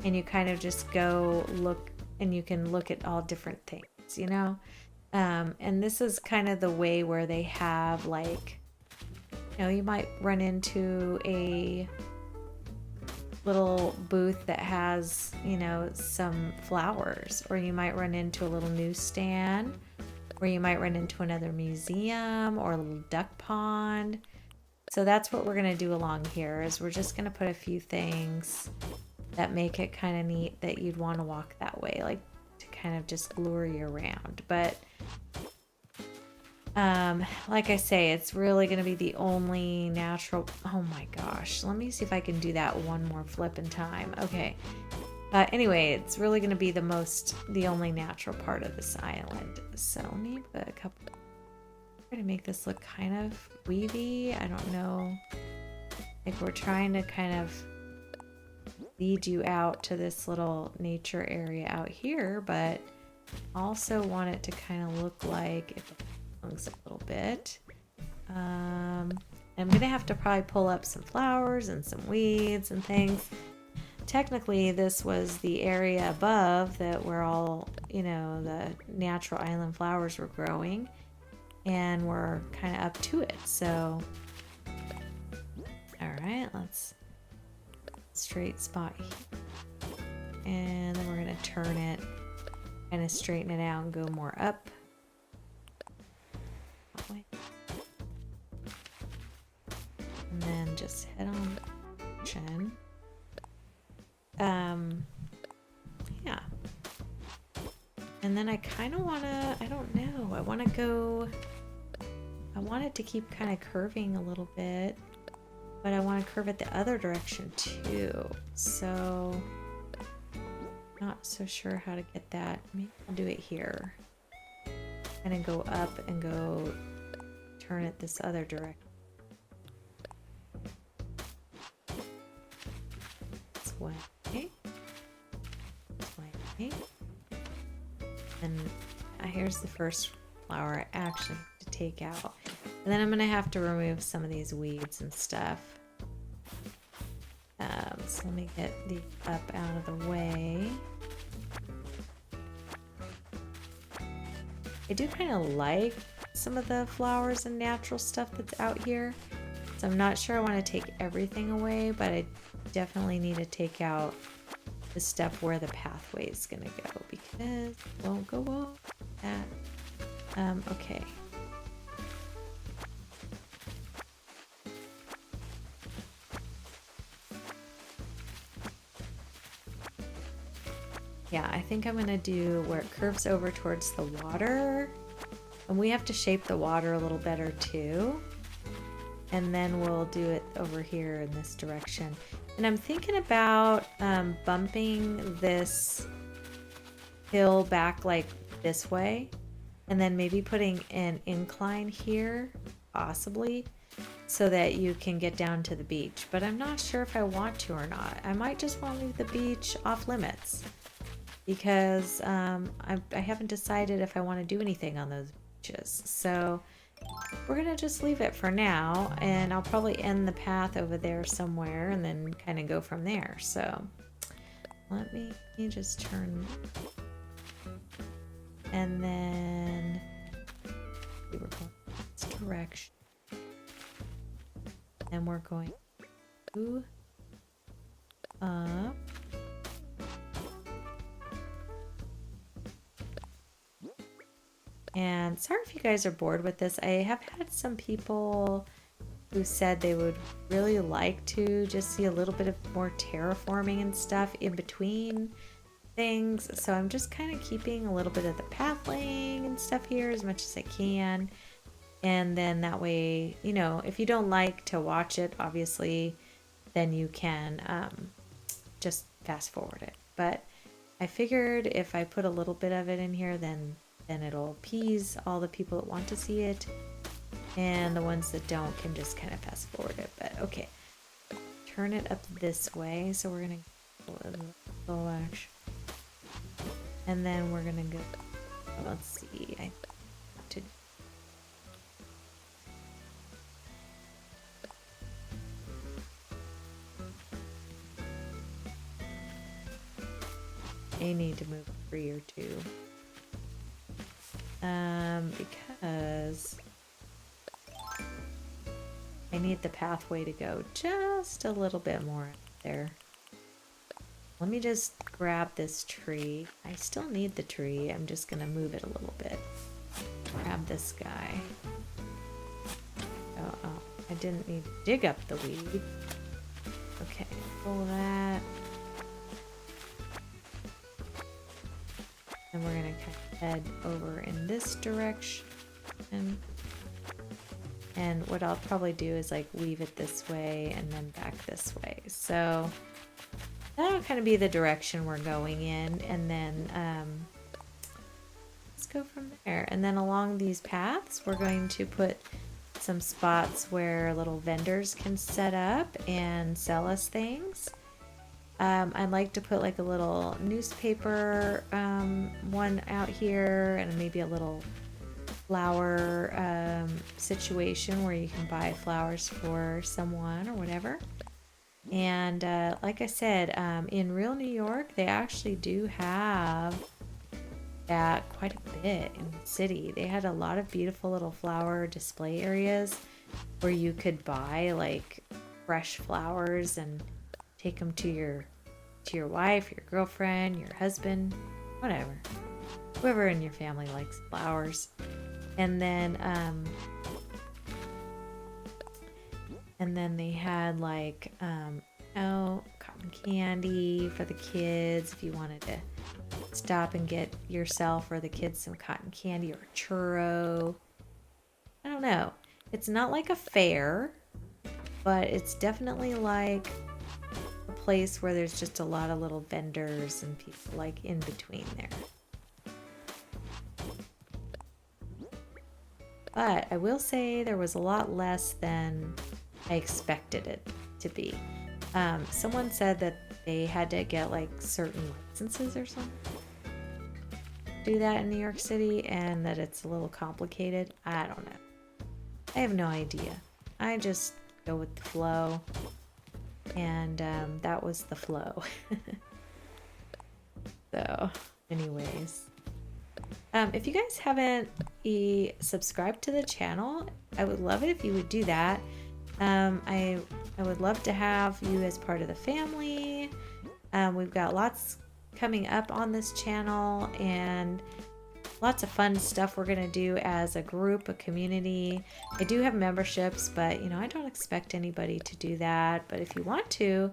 and you kind of just go look, and you can look at all different things, you know? And this is kind of the way where they have like, you know, you might run into a little booth that has, you know, some flowers, or you might run into a little newsstand, or you might run into another museum or a little duck pond. So that's what we're going to do along here, is we're just going to put a few things that make it kind of neat that you'd want to walk that way, like to kind of just lure you around. But like I say, it's really going to be the only natural. Oh my gosh, let me see if I can do that one more flip in time. Okay. Anyway, it's really going to be the only natural part of this island. So let me put a couple. I'm going to make this look kind of weavy. I don't know. Like we're trying to kind of lead you out to this little nature area out here, but also want it to kind of look like it belongs a little bit. I'm going to have to probably pull up some flowers and some weeds and things. Technically, this was the area above that where all, you know, the natural island flowers were growing. And we're kind of up to it. So, all right, let's straight spot here. And then we're going to turn it, kind of straighten it out and go more up. That way. And then just head on chin. Yeah. And then I kind of want to, I don't know, I want it to keep kind of curving a little bit, but I want to curve it the other direction too. So, not so sure how to get that. Maybe I'll do it here. Kind of go up and go turn it this other direction. This way. This way. And here's the first flower I actually have to take out. And then I'm going to have to remove some of these weeds and stuff. So let me get these up out of the way. I do kind of like some of the flowers and natural stuff that's out here. So I'm not sure I want to take everything away, but I definitely need to take out the stuff where the pathway is going to go because it won't go well with that. Okay. Yeah, I think I'm gonna do where it curves over towards the water. And we have to shape the water a little better too. And then we'll do it over here in this direction. And I'm thinking about bumping this hill back like this way. And then maybe putting an incline here, possibly, so that you can get down to the beach. But I'm not sure if I want to or not. I might just want to leave the beach off limits. Because I haven't decided if I want to do anything on those beaches. So we're going to just leave it for now. And I'll probably end the path over there somewhere and then kind of go from there. So let me just turn. And then we're going this direction. And we're going to up. And sorry if you guys are bored with this. I have had some people who said they would really like to just see a little bit of more terraforming and stuff in between things. So I'm just kind of keeping a little bit of the path laying and stuff here as much as I can. And then that way, you know, if you don't like to watch it, obviously, then you can just fast forward it. But I figured if I put a little bit of it in here, then it'll appease all the people that want to see it, and the ones that don't can just kind of fast forward it. But okay, turn it up this way, so we're gonna go action, and then we're gonna go. Let's see. I need to move a tree or two. Because I need the pathway to go just a little bit more there. Let me just grab this tree. I still need the tree. I'm just gonna move it a little bit. Grab this guy. Oh, I didn't need to dig up the weed. Okay, pull that. And we're gonna kind of head over in this direction. And what I'll probably do is like weave it this way and then back this way. So that'll kind of be the direction we're going in. And then let's go from there. And then along these paths, we're going to put some spots where little vendors can set up and sell us things. I'd like to put like a little newspaper one out here, and maybe a little flower situation where you can buy flowers for someone or whatever. And like I said, in real New York, they actually do have that quite a bit in the city. They had a lot of beautiful little flower display areas where you could buy like fresh flowers and take them to your wife, your girlfriend, your husband, whatever, whoever in your family likes flowers. And then they had like cotton candy for the kids if you wanted to stop and get yourself or the kids some cotton candy or a churro. I don't know. It's not like a fair, but it's definitely like a place where there's just a lot of little vendors and people like in between there. but I will say there was a lot less than I expected it to be. Someone said that they had to get like certain licenses or something to do that in New York City, and that it's a little complicated. I don't know. I have no idea. I just go with the flow, and that was the flow. So, anyways, if you guys haven't subscribed to the channel, I would love it if you would do that. I would love to have you as part of the family. We've got lots coming up on this channel and lots of fun stuff we're going to do as a group, a community. I do have memberships, but you know, I don't expect anybody to do that. But if you want to,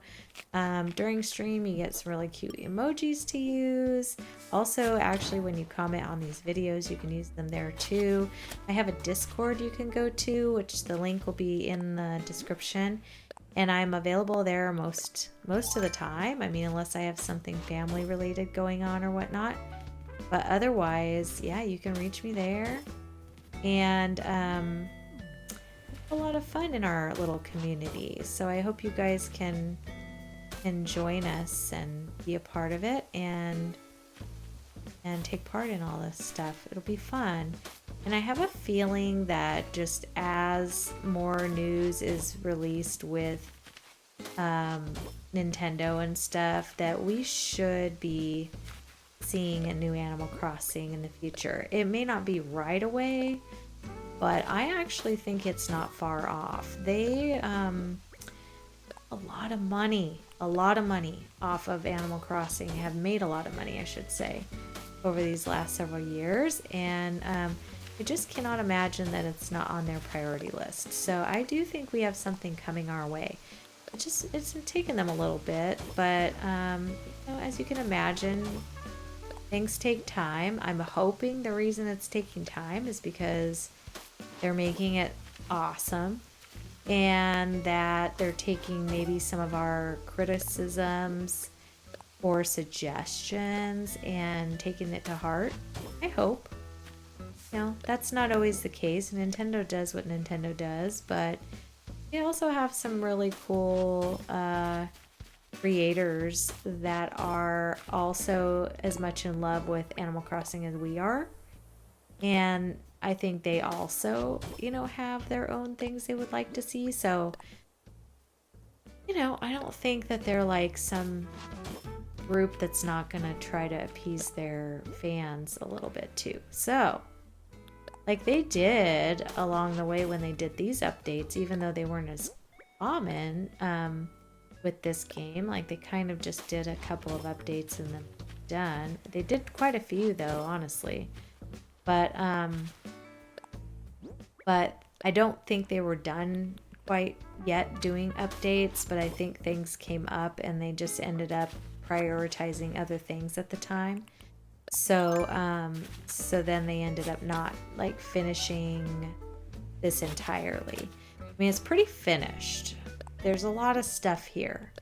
during stream, you get some really cute emojis to use. Also, actually, when you comment on these videos, you can use them there too. I have a Discord you can go to, which the link will be in the description. And I'm available there most of the time. I mean, unless I have something family related going on or whatnot. But otherwise, yeah, you can reach me there. And a lot of fun in our little community. So I hope you guys can join us and be a part of it and take part in all this stuff. It'll be fun. And I have a feeling that just as more news is released with Nintendo and stuff, that we should be seeing a new Animal Crossing in the future. It may not be right away, but I actually think it's not far off. They a lot of money off of Animal Crossing, have made a lot of money, I should say, over these last several years, and I just cannot imagine that it's not on their priority list. So I do think we have something coming our way. It's taken them a little bit, but you know, as you can imagine, things take time. I'm hoping the reason it's taking time is because they're making it awesome, and that they're taking maybe some of our criticisms or suggestions and taking it to heart. I hope. You know, that's not always the case. Nintendo does what Nintendo does, but they also have some really cool creators that are also as much in love with Animal Crossing as we are. And I think they also, you know, have their own things they would like to see. So, you know, I don't think that they're like some group that's not going to try to appease their fans a little bit too. So, like they did along the way when they did these updates, even though they weren't as common with this game. Like they kind of just did a couple of updates and then done. They did quite a few though, honestly. But I don't think they were done quite yet doing updates, but I think things came up and they just ended up prioritizing other things at the time. So then they ended up not like finishing this entirely. I mean, it's pretty finished. There's a lot of stuff here,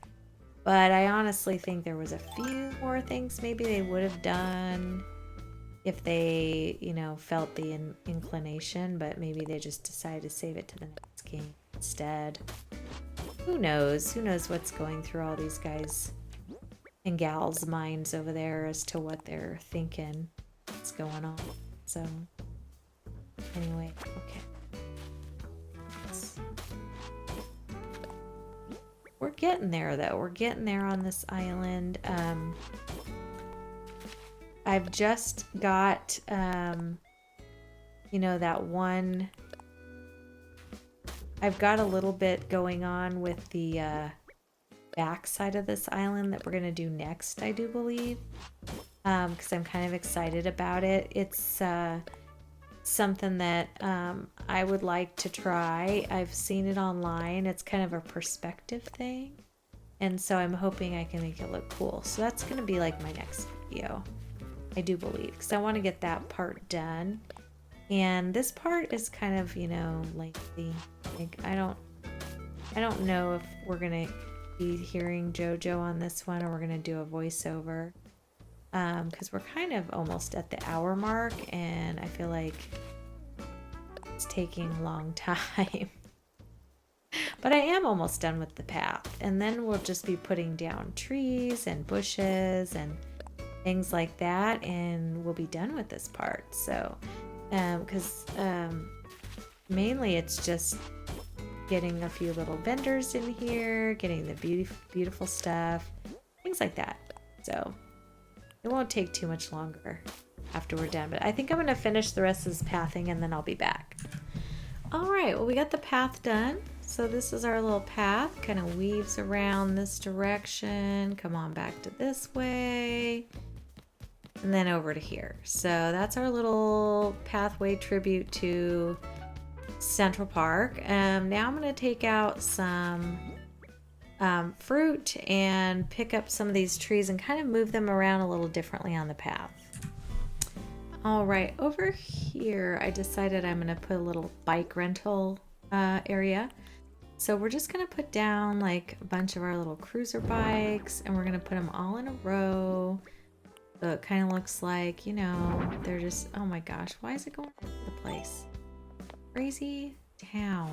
but I honestly think there was a few more things maybe they would have done if they, you know, felt the inclination, but maybe they just decided to save it to the next game instead. Who knows? Who knows what's going through all these guys and gals' minds over there as to what they're thinking, what's going on. So, anyway, okay. We're getting there, though. We're getting there on this island. I've just got, you know, that one. I've got a little bit going on with the back side of this island that we're going to do next, I do believe, because I'm kind of excited about it. It's something that I would like to try. I've seen it online. It's kind of a perspective thing, and so I'm hoping I can make it look cool. So that's going to be like my next video, I do believe, because I want to get that part done. And this part is kind of, you know, lengthy. Like I don't know if we're gonna be hearing JoJo on this one or we're gonna do a voiceover, because we're kind of almost at the hour mark, and I feel like it's taking a long time. But I am almost done with the path. And then we'll just be putting down trees and bushes and things like that. And we'll be done with this part. So, because mainly it's just getting a few little vendors in here, getting the beautiful stuff, things like that. So it won't take too much longer after we're done. But I think I'm going to finish the rest of this pathing and then I'll be back. All right, well, we got the path done. So this is our little path, kind of weaves around this direction. Come on back to this way. And then over to here. So that's our little pathway tribute to Central Park. Now I'm going to take out some fruit and pick up some of these trees and kind of move them around a little differently on the path. All right, over here I decided I'm going to put a little bike rental area. So we're just going to put down like a bunch of our little cruiser bikes and we're going to put them all in a row. So it kind of looks like, you know, they're just, oh my gosh, why is it going all over the place? Crazy town.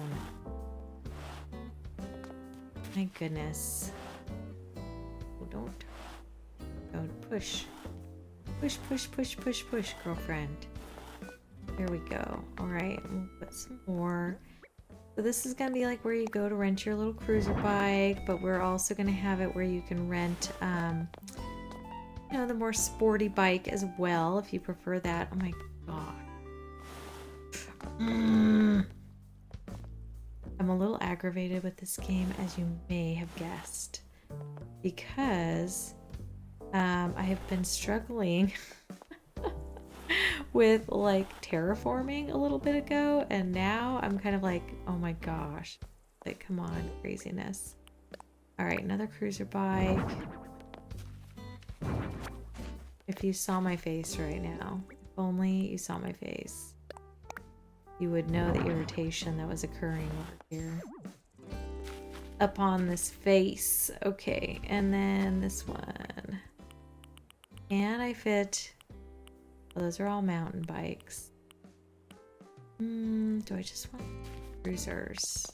My goodness. Oh, don't. Go push. Push, push, push, push, push, girlfriend. There we go. All right, we'll put some more. So this is going to be like where you go to rent your little cruiser bike, but we're also going to have it where you can rent, you know, the more sporty bike as well, if you prefer that. Oh my god. I'm a little aggravated with this game, as you may have guessed, because I have been struggling with like terraforming a little bit ago, and now I'm kind of like, oh my gosh, like, come on, craziness. All right, another cruiser bike. If you saw my face right now, if only you saw my face, you would know the irritation that was occurring over here upon this face. Okay, and then this one. And I fit. Well, those are all mountain bikes. Do I just want cruisers?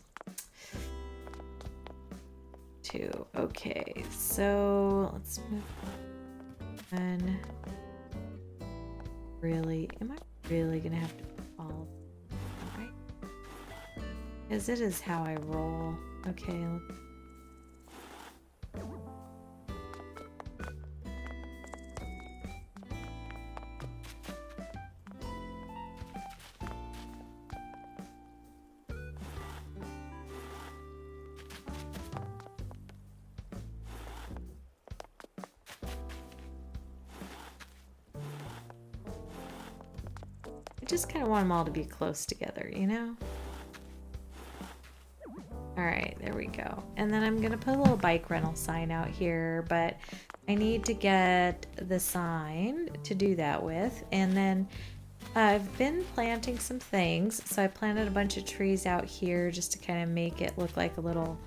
Two. Okay, so let's move on. Really? Am I really gonna have to follow? Right? Because it is how I roll. Okay. I just kind of want them all to be close together, you know? All right, there we go. And then I'm gonna put a little bike rental sign out here, but I need to get the sign to do that with. And then I've been planting some things. So I planted a bunch of trees out here just to kind of make it look like a little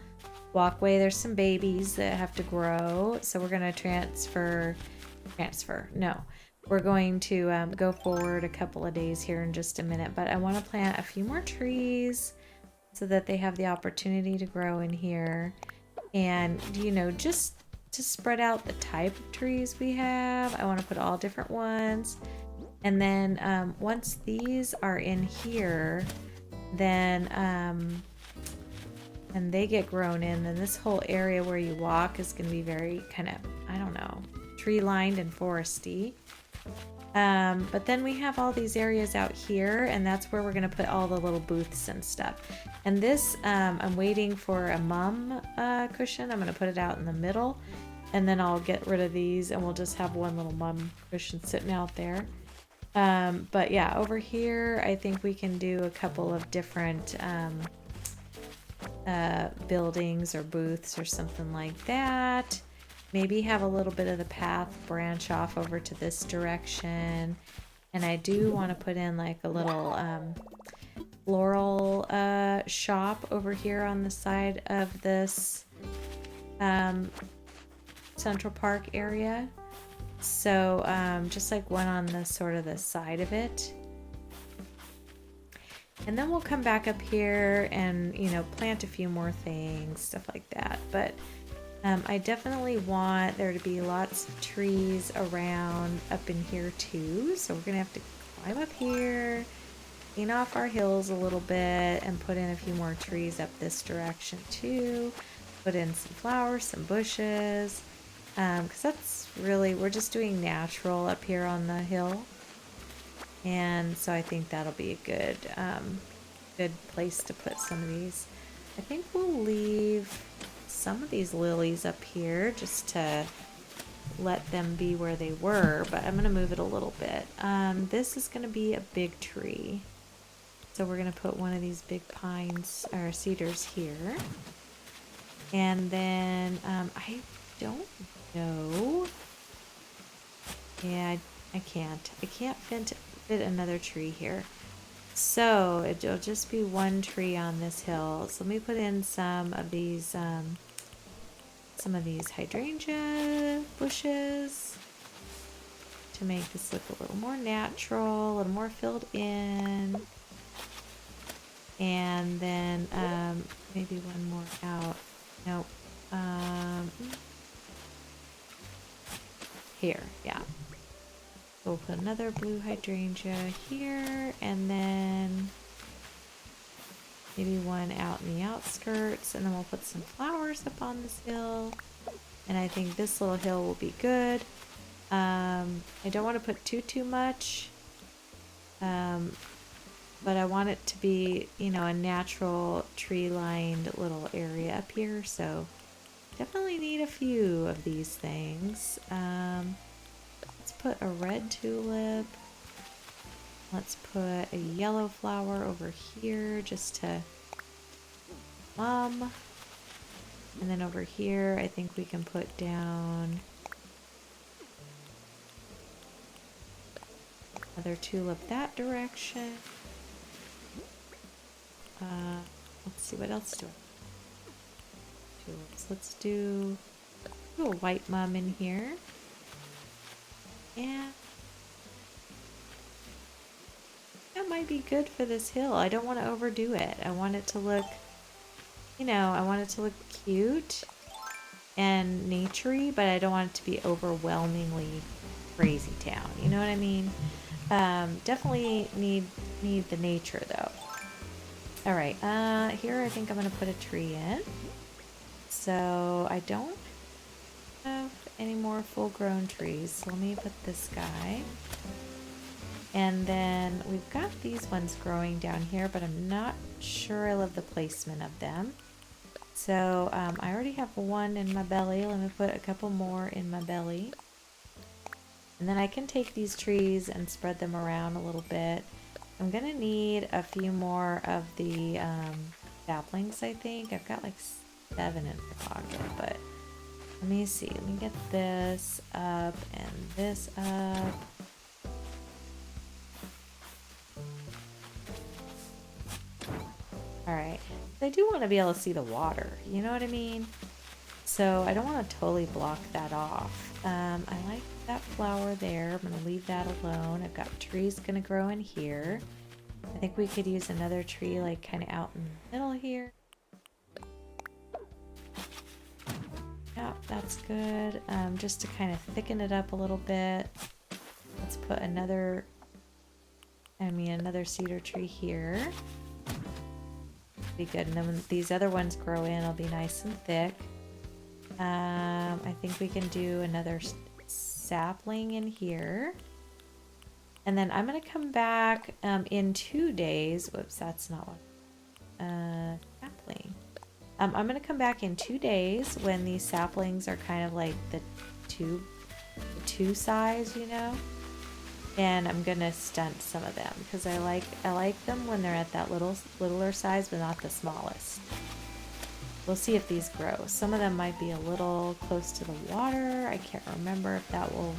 walkway. There's some babies that have to grow. So we're gonna we're going to go forward a couple of days here in just a minute, but I want to plant a few more trees so that they have the opportunity to grow in here. And, you know, just to spread out the type of trees we have, I want to put all different ones. And then once these are in here, then and they get grown in, then this whole area where you walk is going to be very kind of, I don't know, tree lined and foresty. But then we have all these areas out here, and that's where we're going to put all the little booths and stuff. And this, I'm waiting for a mum cushion. I'm going to put it out in the middle, and then I'll get rid of these, and we'll just have one little mum cushion sitting out there. But yeah, over here, I think we can do a couple of different buildings or booths or something like that. Maybe have a little bit of the path branch off over to this direction. And I do want to put in like a little floral shop over here on the side of this Central Park area. So just like one on the sort of the side of it. And then we'll come back up here and, you know, plant a few more things, stuff like that. But I definitely want there to be lots of trees around up in here too. So we're gonna have to climb up here, clean off our hills a little bit, and put in a few more trees up this direction too. Put in some flowers, some bushes, because that's really, we're just doing natural up here on the hill. And so I think that'll be a good place to put some of these. I think we'll leave some of these lilies up here just to let them be where they were, but I'm gonna move it a little bit. This is gonna be a big tree. So we're gonna put one of these big pines or cedars here. And then I don't know. Yeah, I can't fit another tree here. So it'll just be one tree on this hill. So let me put in some of these hydrangea bushes to make this look a little more natural, a little more filled in. And then maybe one more out. Nope. Here, yeah. We'll put another blue hydrangea here, and then maybe one out in the outskirts, and then we'll put some flowers up on this hill. And I think this little hill will be good. I don't want to put too much, but I want it to be, you know, a natural tree-lined little area up here, so definitely need a few of these things. Let's put a red tulip. Let's put a yellow flower over here just to and then over here I think we can put down another tulip that direction. Let's see, what else do I tulips? Let's do a white mum in here. And that might be good for this hill. I don't want to overdo it. I want it to look, you know, I want it to look cute and naturey, but I don't want it to be overwhelmingly crazy town. You know what I mean? Definitely need the nature though. All right, here I think I'm gonna put a tree in. So I don't have any more full-grown trees. So let me put this guy. And then we've got these ones growing down here, but I'm not sure I love the placement of them. So I already have one in my belly. Let me put a couple more in my belly. And then I can take these trees and spread them around a little bit. I'm gonna need a few more of the saplings, I think. I've got like 7 in my pocket, but let me see. Let me get this up and this up. Alright, I do want to be able to see the water, you know what I mean? So I don't want to totally block that off. I like that flower there. I'm going to leave that alone. I've got trees going to grow in here. I think we could use another tree like kind of out in the middle here. Yeah, that's good. Just to kind of thicken it up a little bit. Let's put another cedar tree here. Be good. And then when these other ones grow in, it'll be nice and thick. I think we can do another sapling in here. And then I'm going to come back in 2 days. Whoops, that's not one. Sapling. I'm going to come back in 2 days when these saplings are kind of like the two size, you know. And I'm gonna stunt some of them because I like them when they're at that littler size, but not the smallest. We'll see if these grow. Some of them might be a little close to the water. I can't remember if that will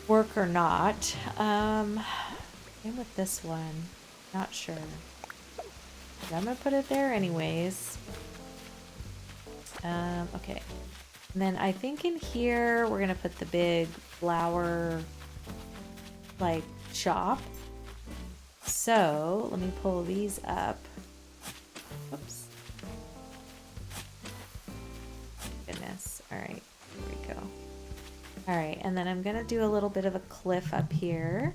work or not. Same with this one. Not sure. But I'm gonna put it there anyways. Okay. And then I think in here we're gonna put the big flower like shop. So let me pull these up. Oops. Goodness. All right, here we go. All right, and then I'm gonna do a little bit of a cliff up here.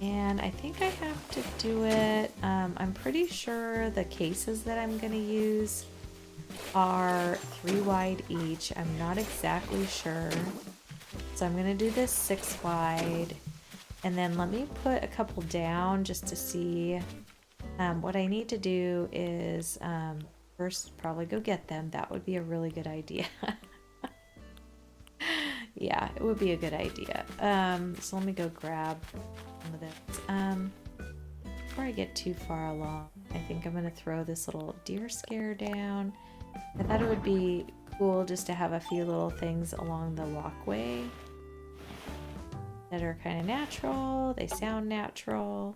And I think I have to do it, I'm pretty sure the cases that I'm gonna use are 3 wide each. I'm not exactly sure. So I'm gonna do this 6 wide. And then let me put a couple down just to see. What I need to do is first probably go get them. That would be a really good idea. Yeah, it would be a good idea. So let me go grab some of this. Before I get too far along, I think I'm going to throw this little deer scare down. I thought it would be cool just to have a few little things along the walkway that are kind of natural. They sound natural.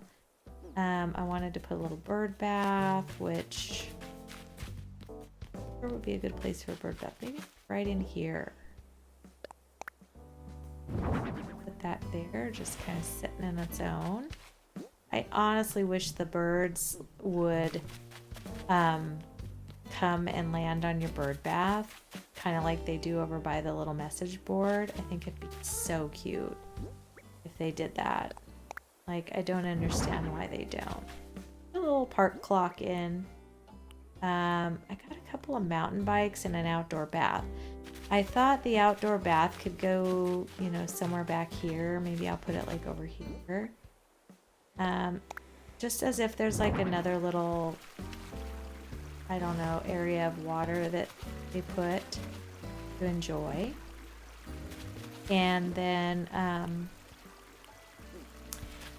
I wanted to put a little bird bath, which where would be a good place for a bird bath? Maybe right in here. Put that there, just kind of sitting in its own. I honestly wish the birds would come and land on your bird bath, kind of like they do over by the little message board. I think it'd be so cute if they did that. Like, I don't understand why they don't. A little park clock in. I got a couple of mountain bikes and an outdoor bath. I thought the outdoor bath could go, you know, somewhere back here. Maybe I'll put it like over here. Just as if there's like another little, I don't know, area of water that they put to enjoy. And then,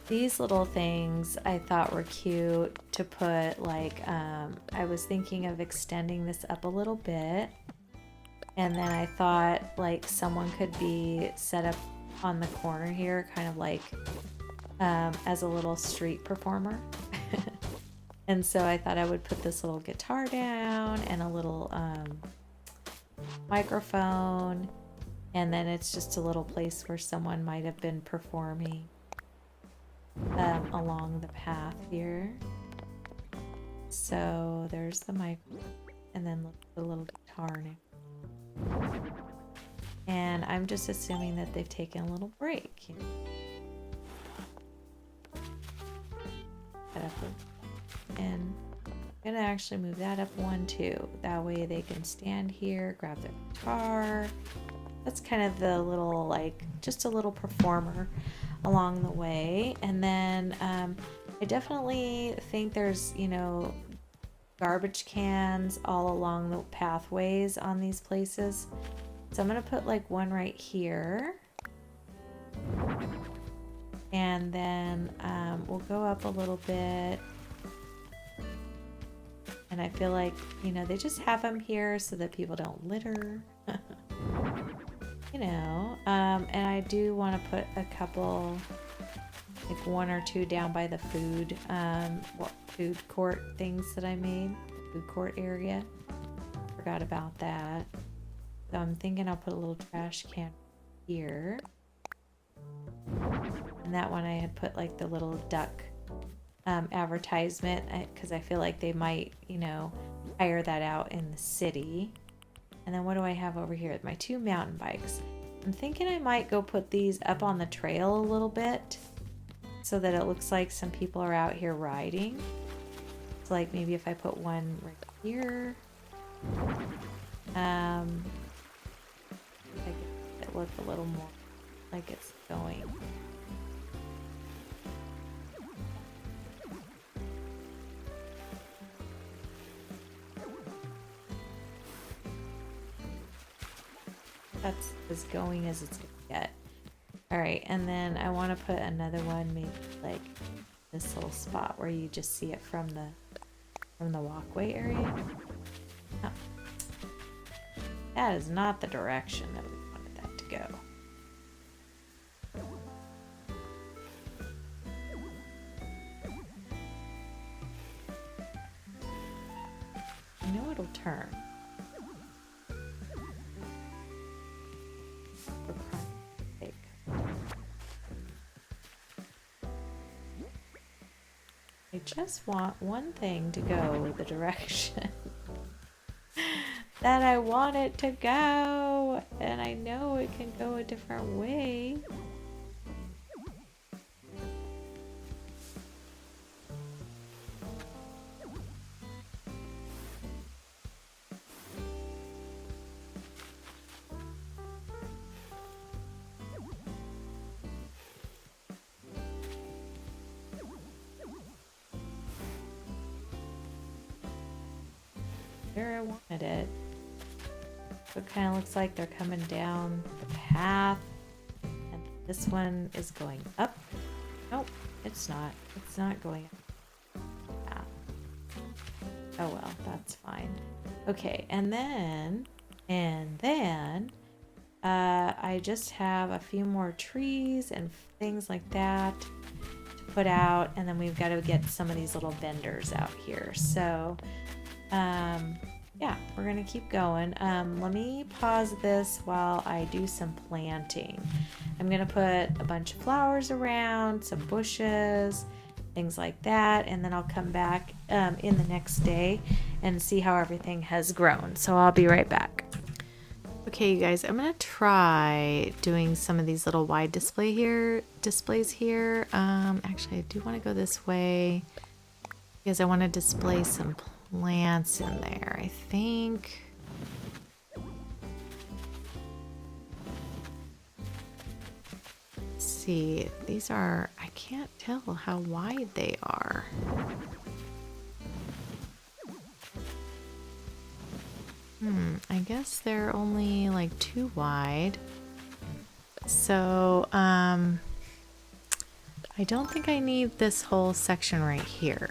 these little things I thought were cute to put, like, I was thinking of extending this up a little bit. And then I thought, like, someone could be set up on the corner here, kind of like as a little street performer. And so I thought I would put this little guitar down and a little microphone. And then it's just a little place where someone might have been performing along the path here. So there's the mic, and then the little guitar now. And I'm just assuming that they've taken a little break. And I'm gonna actually move that up 1 too. That way they can stand here, grab their guitar. That's kind of the little, like, just a little performer along the way. And then I definitely think there's, you know, garbage cans all along the pathways on these places. So I'm gonna put like one right here. And then we'll go up a little bit. And I feel like, you know, they just have them here so that people don't litter. You know, and I do want to put a couple, like 1 or 2 down by the food court things that I made, food court area. Forgot about that. So I'm thinking I'll put a little trash can here. And that one I had put like the little duck advertisement, because I feel like they might, you know, hire that out in the city. And then what do I have over here? My 2 mountain bikes. I'm thinking I might go put these up on the trail a little bit so that it looks like some people are out here riding. So like maybe if I put one right here, I get it look a little more like it's going. That's as going as it's gonna get. All right, and then I want to put another one, maybe like this little spot where you just see it from the walkway area. Oh. That is not the direction that we wanted that to go. I know it'll turn. For crying sake. I just want one thing to go the direction that I want it to go, and I know it can go a different way. Where I wanted it. So it kind of looks like they're coming down the path, and this one is going up. Nope, it's not. It's not going up the path. Oh well, that's fine. Okay, and then I just have a few more trees and things like that to put out, and then we've got to get some of these little vendors out here. So yeah, we're gonna keep going. Let me pause this while I do some planting. I'm gonna put a bunch of flowers around, some bushes, things like that, and then I'll come back in the next day and see how everything has grown. So I'll be right back. Okay, you guys, I'm gonna try doing some of these little wide displays here. Actually, I do want to go this way because I want to display some plants in there, I think. Let's see, these are, I can't tell how wide they are. I guess they're only like 2 wide. So, I don't think I need this whole section right here.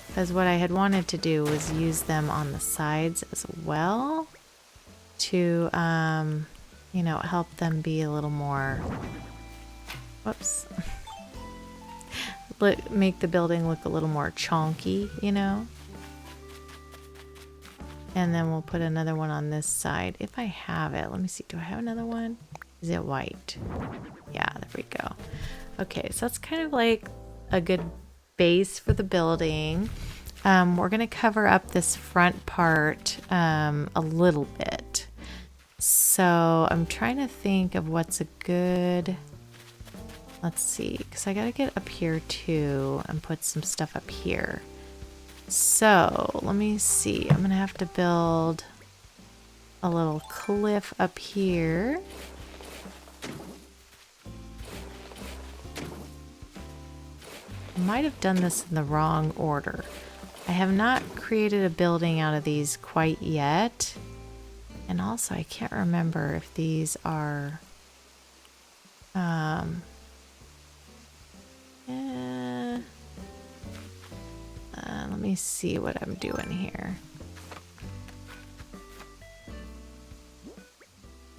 Because what I had wanted to do was use them on the sides as well to, you know, help them be a little more, whoops, make the building look a little more chonky, you know. And then we'll put another one on this side. If I have it, let me see, do I have another one? Is it white? Yeah, there we go. Okay, so that's kind of like a good base for the building. We're going to cover up this front part a little bit. So I'm trying to think of what's a good, let's see, because I got to get up here too and put some stuff up here. So let me see, I'm going to have to build a little cliff up here. I might have done this in the wrong order. I have not created a building out of these quite yet. And also I can't remember if these are let me see what I'm doing here.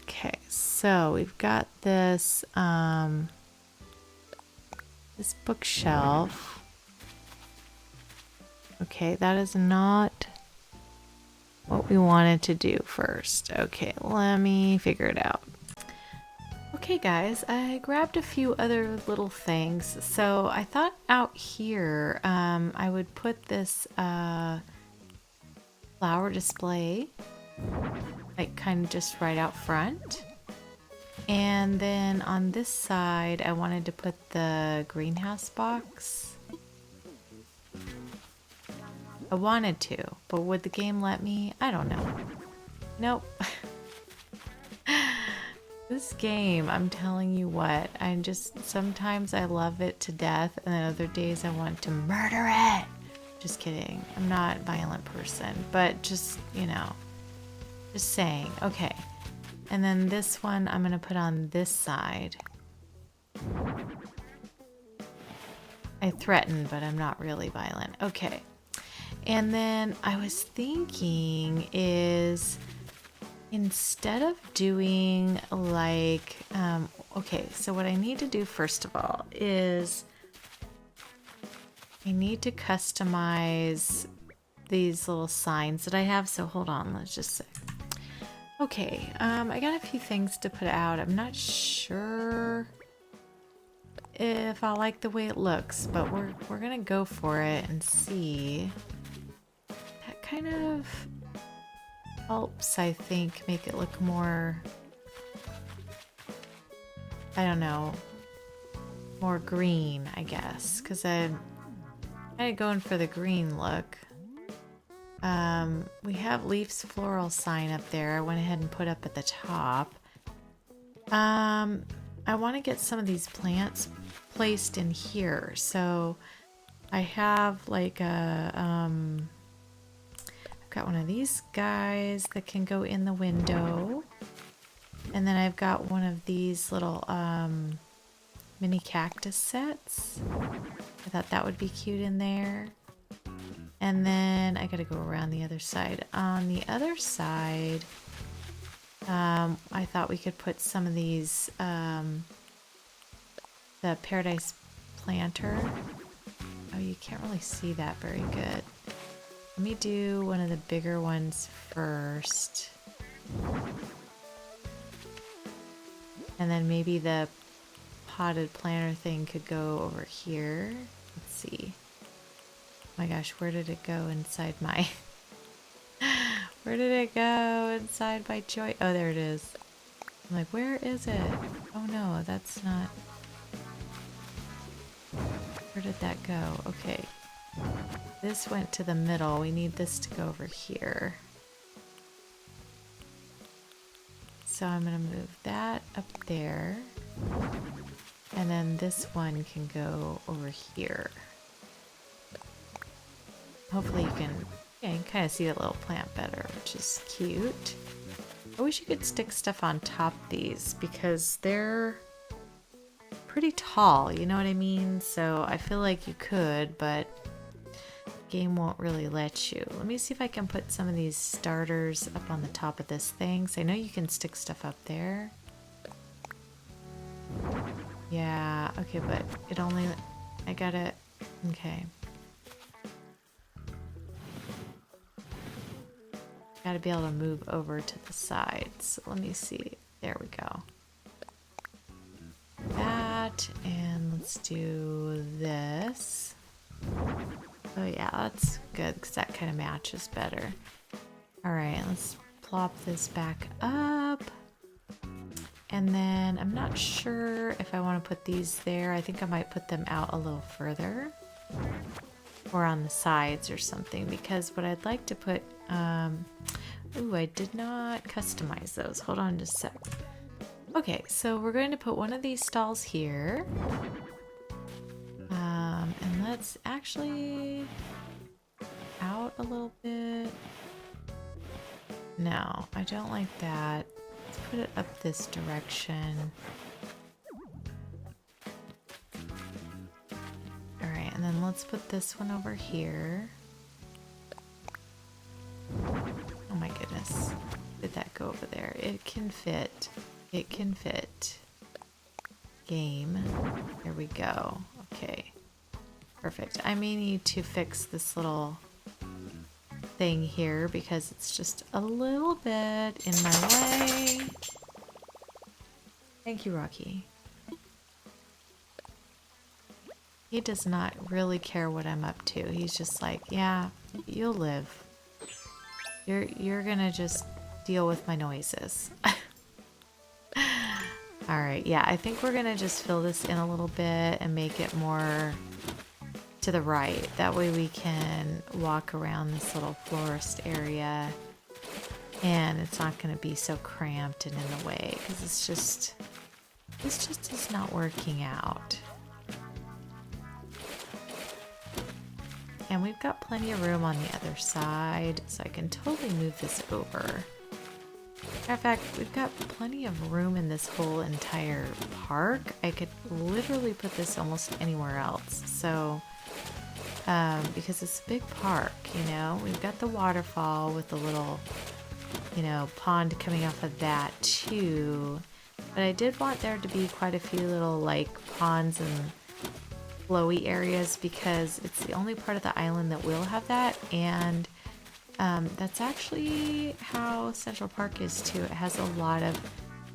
Okay, so we've got this this bookshelf. Okay, that is not what we wanted to do first. Okay, let me figure it out. Okay guys, I grabbed a few other little things. So I thought out here I would put this flower display like kind of just right out front. And then on this side I wanted to put the greenhouse box. I wanted to, but would the game let me? I don't know. Nope. This game, I'm telling you what, sometimes I love it to death, and then other days I want to murder it. Just kidding. I'm not a violent person, but just, you know, just saying. Okay. And then this one I'm going to put on this side. I threaten, but I'm not really violent. Okay. And then I was thinking is instead of doing like, okay, so what I need to do first of all is I need to customize these little signs that I have. So hold on, let's just say. Okay, I got a few things to put out. I'm not sure if I like the way it looks, but we're gonna go for it and see. That kind of helps, I think, make it look more, I don't know, more green, I guess, because I'm kind of going for the green look. We have Leaf's floral sign up there. I went ahead and put up at the top. I want to get some of these plants placed in here. So I have like a, I've got one of these guys that can go in the window. And then I've got one of these little, mini cactus sets. I thought that would be cute in there. And then I gotta go around the other side. On the other side, I thought we could put some of these, the paradise planter. Oh, you can't really see that very good. Let me do one of the bigger ones first. And then maybe the potted planter thing could go over here. Let's see. Oh my gosh, where did it go inside my... Where did it go inside my joy? Oh, there it is. I'm like, where is it? Oh no, that's not... Where did that go? Okay. This went to the middle. We need this to go over here. So I'm going to move that up there. And then this one can go over here. Hopefully you can, yeah, you can kind of see the little plant better, which is cute. I wish you could stick stuff on top of these because they're pretty tall, you know what I mean? So I feel like you could, but the game won't really let you. Let me see if I can put some of these starters up on the top of this thing. So I know you can stick stuff up there. Yeah, okay, but it only, I gotta, okay. Gotta be able to move over to the sides. Let me see. There we go. That, and let's do this. Oh yeah, that's good because that kind of matches better. All right, let's plop this back up. And then I'm not sure if I want to put these there. I think I might put them out a little further or on the sides or something, because what I'd like to put, ooh, I did not customize those. Hold on just a sec. Okay, so we're going to put one of these stalls here. And let's actually out a little bit. No, I don't like that. Let's put it up this direction. All right, and then let's put this one over here. Oh my goodness. Did that go over there? It can fit. It can fit. Game. There we go. Okay. Perfect. I may need to fix this little thing here because it's just a little bit in my way. Thank you, Rocky. He does not really care what I'm up to. He's just like, yeah, you'll live. You're gonna just deal with my noises. All right, yeah, I think we're gonna just fill this in a little bit and make it more to the right. That way we can walk around this little florist area and it's not gonna be so cramped and in the way, because this just is not working out. And we've got plenty of room on the other side, so I can totally move this over. Matter of fact, we've got plenty of room in this whole entire park. I could literally put this almost anywhere else. So, because it's a big park, you know, we've got the waterfall with the little, you know, pond coming off of that too. But I did want there to be quite a few little like ponds and flowy areas because it's the only part of the island that will have that, and That's actually how Central Park is too. It has a lot of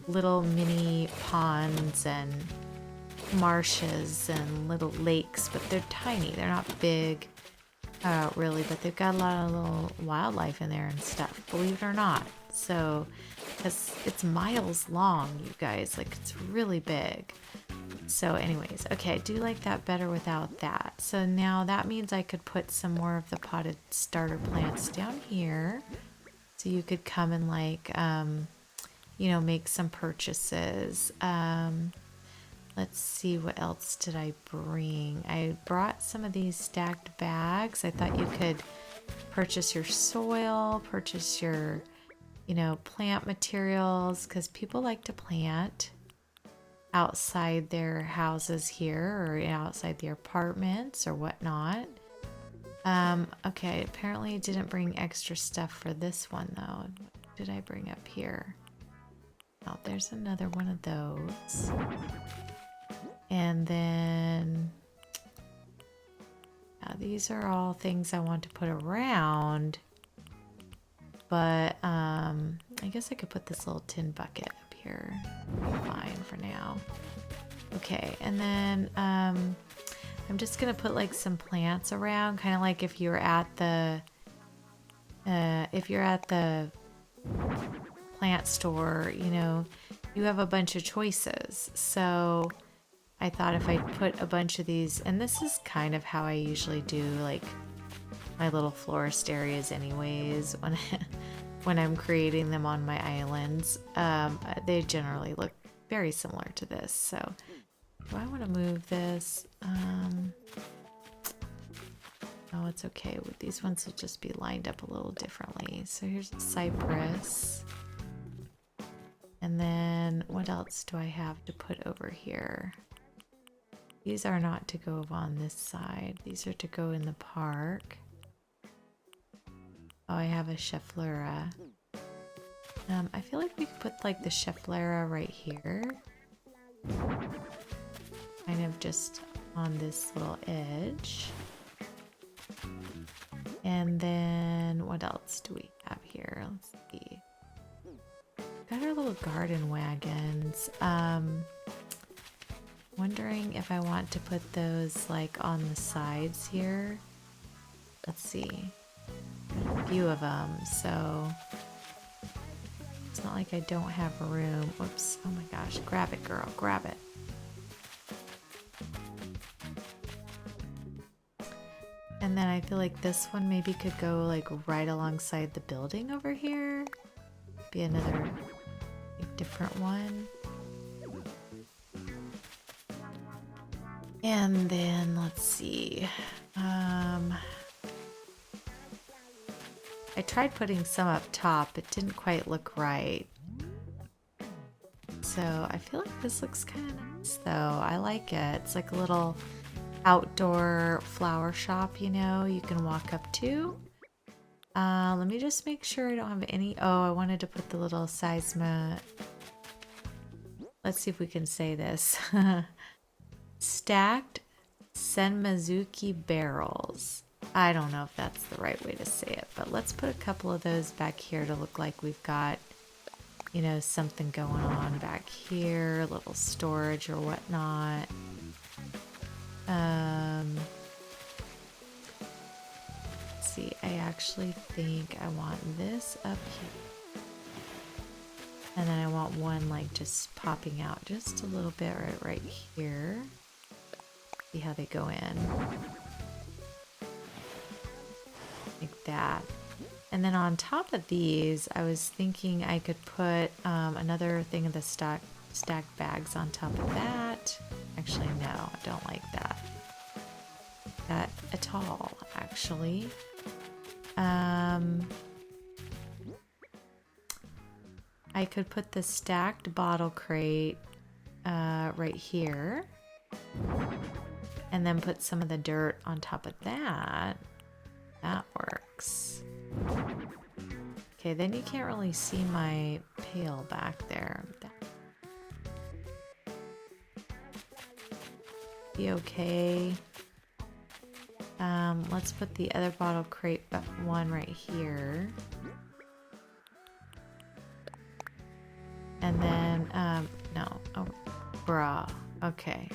little mini ponds and marshes and little lakes, but they're tiny. They're not big, really, but they've got a lot of little wildlife in there and stuff, believe it or not. So, because it's miles long, you guys, like it's really big. So anyways, okay, I do like that better without that. So now that means I could put some more of the potted starter plants down here. So you could come and like, you know, make some purchases. Let's see, what else did I bring? I brought some of these stacked bags. I thought you could purchase your soil, purchase your, you know, plant materials, because people like to plant outside their houses here or outside their apartments or whatnot. Okay, apparently I didn't bring extra stuff for this one though. What did I bring up here? Oh, there's another one of those. And then these are all things I want to put around, but I guess I could put this little tin bucket up here. Fine for now. Okay, and then I'm just gonna put like some plants around, kind of like if you're at the plant store, you know, you have a bunch of choices. So I thought if I put a bunch of these, and this is kind of how I usually do like my little florist areas anyways, when I'm creating them on my islands. They generally look very similar to this. So do I want to move this? Oh, it's okay. These ones will just be lined up a little differently. So here's a cypress. And then what else do I have to put over here? These are not to go on this side. These are to go in the park. Oh, I have a schefflera. I feel like we could put like the schefflera right here. Kind of just on this little edge. And then what else do we have here? Let's see. Got our little garden wagons. Wondering if I want to put those like on the sides here. Let's see. A few of them, so it's not like I don't have room. Whoops. Oh my gosh. Grab it, girl. Grab it. And then I feel like this one maybe could go like right alongside the building over here. Be another different one. And then let's see. I tried putting some up top. It didn't quite look right. So I feel like this looks kind of nice though. I like it. It's like a little outdoor flower shop, you know, you can walk up to. Let me just make sure I don't have any. Oh, I wanted to put the little seisma. Let's see if we can say this. Stacked senmazuki barrels. I don't know if that's the right way to say it, but let's put a couple of those back here to look like we've got, you know, something going on back here, a little storage or whatnot. Let's see, I actually think I want this up here. And then I want one like just popping out just a little bit right here. See how they go in. Like that. And then on top of these, I was thinking I could put another thing of the stacked bags on top of that. Actually, no, I don't like that. That at all, actually. I could put the stacked bottle crate right here. And then put some of the dirt on top of that. That works. Okay, then you can't really see my pail back there. Be okay. Let's put the other bottle crate one right here. And then, no. Oh, bruh. Okay.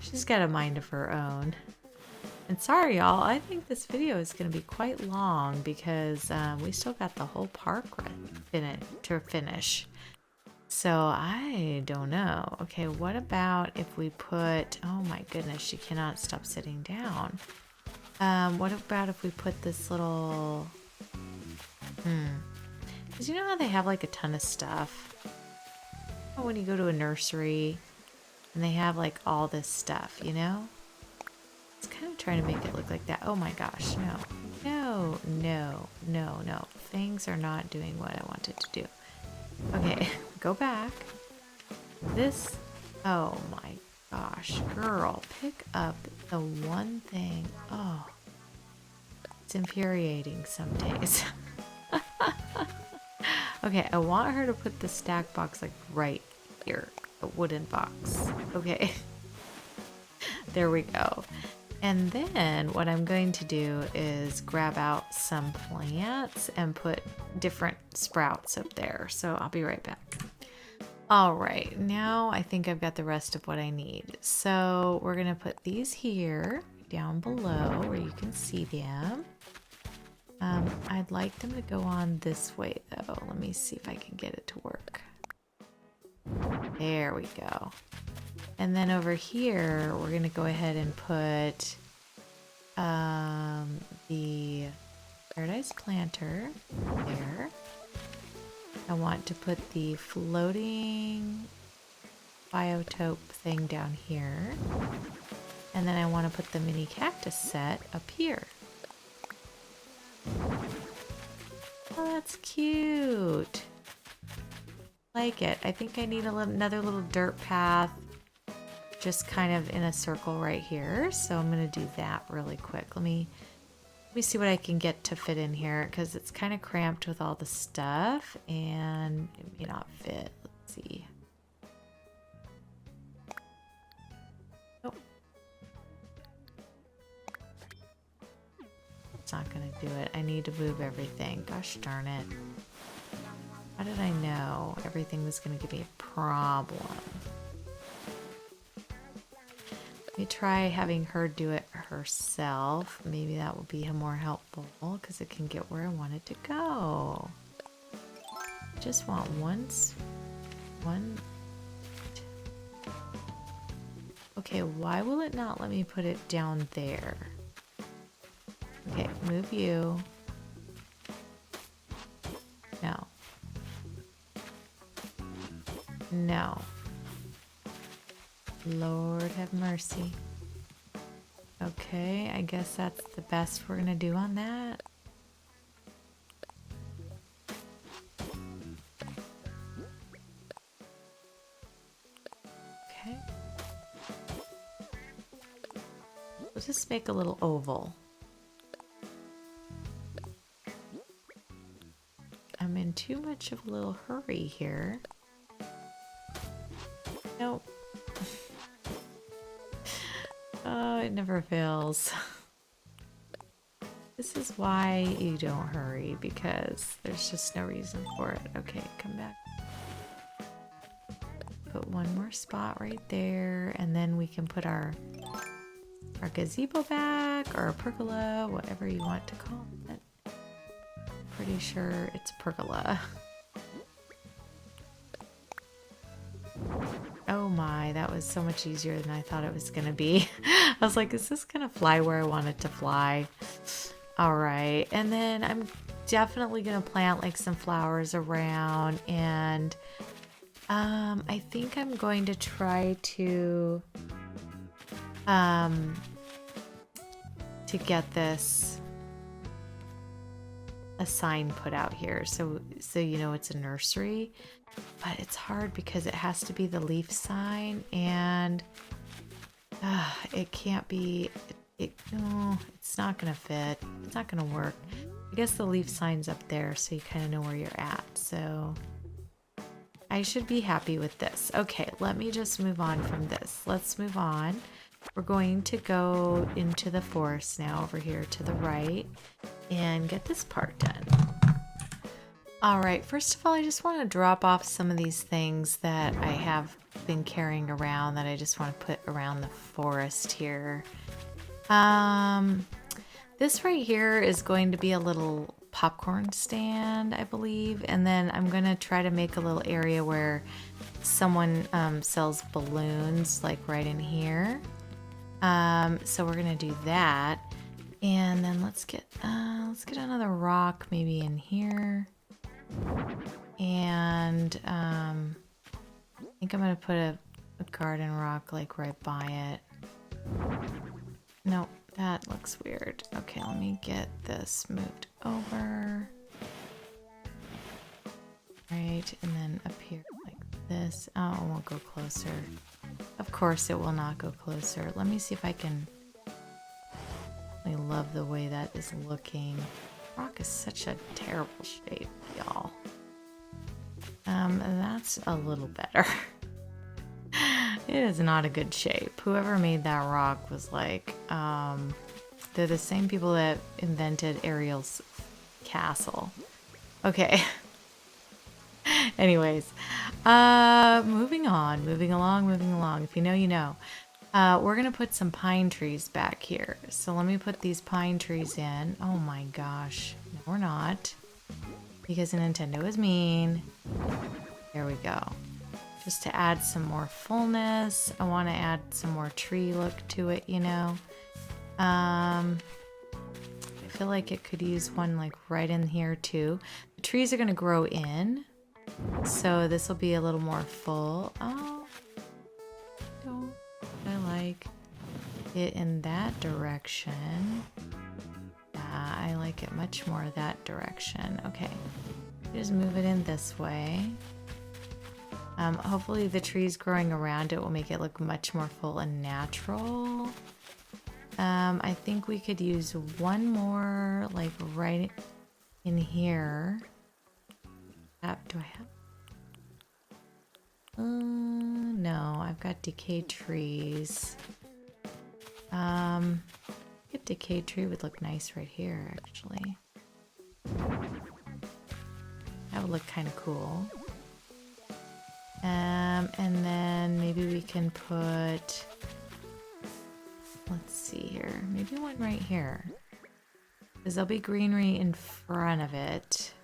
She's got a mind of her own. And sorry, y'all. I think this video is going to be quite long because we still got the whole park to finish. So I don't know. Okay, what about if we put... Oh my goodness, she cannot stop sitting down. What about if we put this little... Because you know how they have like a ton of stuff? Oh, when you go to a nursery and they have like all this stuff, you know? It's kind of trying to make it look like that. Oh my gosh, no. No, no, no, no. Things are not doing what I wanted to do. Okay, go back. This, oh my gosh, girl, pick up the one thing. Oh, it's infuriating some days. Okay, I want her to put the stack box like right here, a wooden box. Okay, there we go. And then what I'm going to do is grab out some plants and put different sprouts up there. So I'll be right back. All right, now I think I've got the rest of what I need. So we're gonna put these here down below where you can see them. I'd like them to go on this way though. Let me see if I can get it to work. There we go. And then over here, we're gonna go ahead and put the paradise planter there. I want to put the floating biotope thing down here. And then I want to put the mini cactus set up here. Oh, that's cute. Like it. I think I need another little dirt path just kind of in a circle right here. So I'm going to do that really quick. Let me see what I can get to fit in here because it's kind of cramped with all the stuff and it may not fit. Let's see. Nope. It's not going to do it. I need to move everything. Gosh darn it. How did I know everything was going to give me a problem? Let me try having her do it herself. Maybe that will be more helpful because it can get where I want it to go. I just want one. Okay, why will it not let me put it down there? Okay, move you. No. No. Lord have mercy. Okay, I guess that's the best we're gonna do on that. Okay. We'll just make a little oval. I'm in too much of a little hurry here. Nope. Oh, it never fails. This is why you don't hurry, because there's just no reason for it. Okay, come back. Put one more spot right there, and then we can put our gazebo back, or a pergola, whatever you want to call it. Pretty sure it's pergola. Oh my, that was so much easier than I thought it was gonna be. I was like, is this gonna fly where I want it to fly? All right, and then I'm definitely gonna plant like some flowers around, and I think I'm going to try to get this a sign put out here so you know it's a nursery. But it's hard because it has to be the leaf sign, and it can't be, no, it's not gonna fit. It's not gonna work. I guess the leaf sign's up there so you kind of know where you're at. So I should be happy with this. Okay, let me just move on from this. Let's move on we're going to go into the forest now over here to the right and get this part done. All right, first of all, I just want to drop off some of these things that I have been carrying around that I just want to put around the forest here. This right here is going to be a little popcorn stand, I believe, and then I'm going to try to make a little area where someone sells balloons, like right in here. So we're gonna do that, and then let's get another rock maybe in here, and I think I'm gonna put a garden rock like right by it. Nope, that looks weird. Okay, let me get this moved over. Right, and then up here like this. Oh, it won't go closer. Of course it will not go closer. Let me see if I can... I love the way that is looking. Rock is such a terrible shape, y'all. That's a little better. It is not a good shape. Whoever made that rock was like, they're the same people that invented Ariel's castle. Okay. Anyways, moving along. If you know, you know. We're gonna put some pine trees back here. So let me put these pine trees in. Oh my gosh. No, we're not. Because Nintendo is mean. There we go. Just to add some more fullness. I want to add some more tree look to it, you know. I feel like it could use one like right in here too. The trees are gonna grow in. So this will be a little more full. Oh, I like it in that direction. Yeah, I like it much more that direction. Okay, just move it in this way. Hopefully the trees growing around it will make it look much more full and natural. I think we could use one more like right in here. Do I have? No, I've got decayed trees. A decayed tree would look nice right here, actually. That would look kind of cool. And then maybe we can put, let's see here, maybe one right here. Because there'll be greenery in front of it.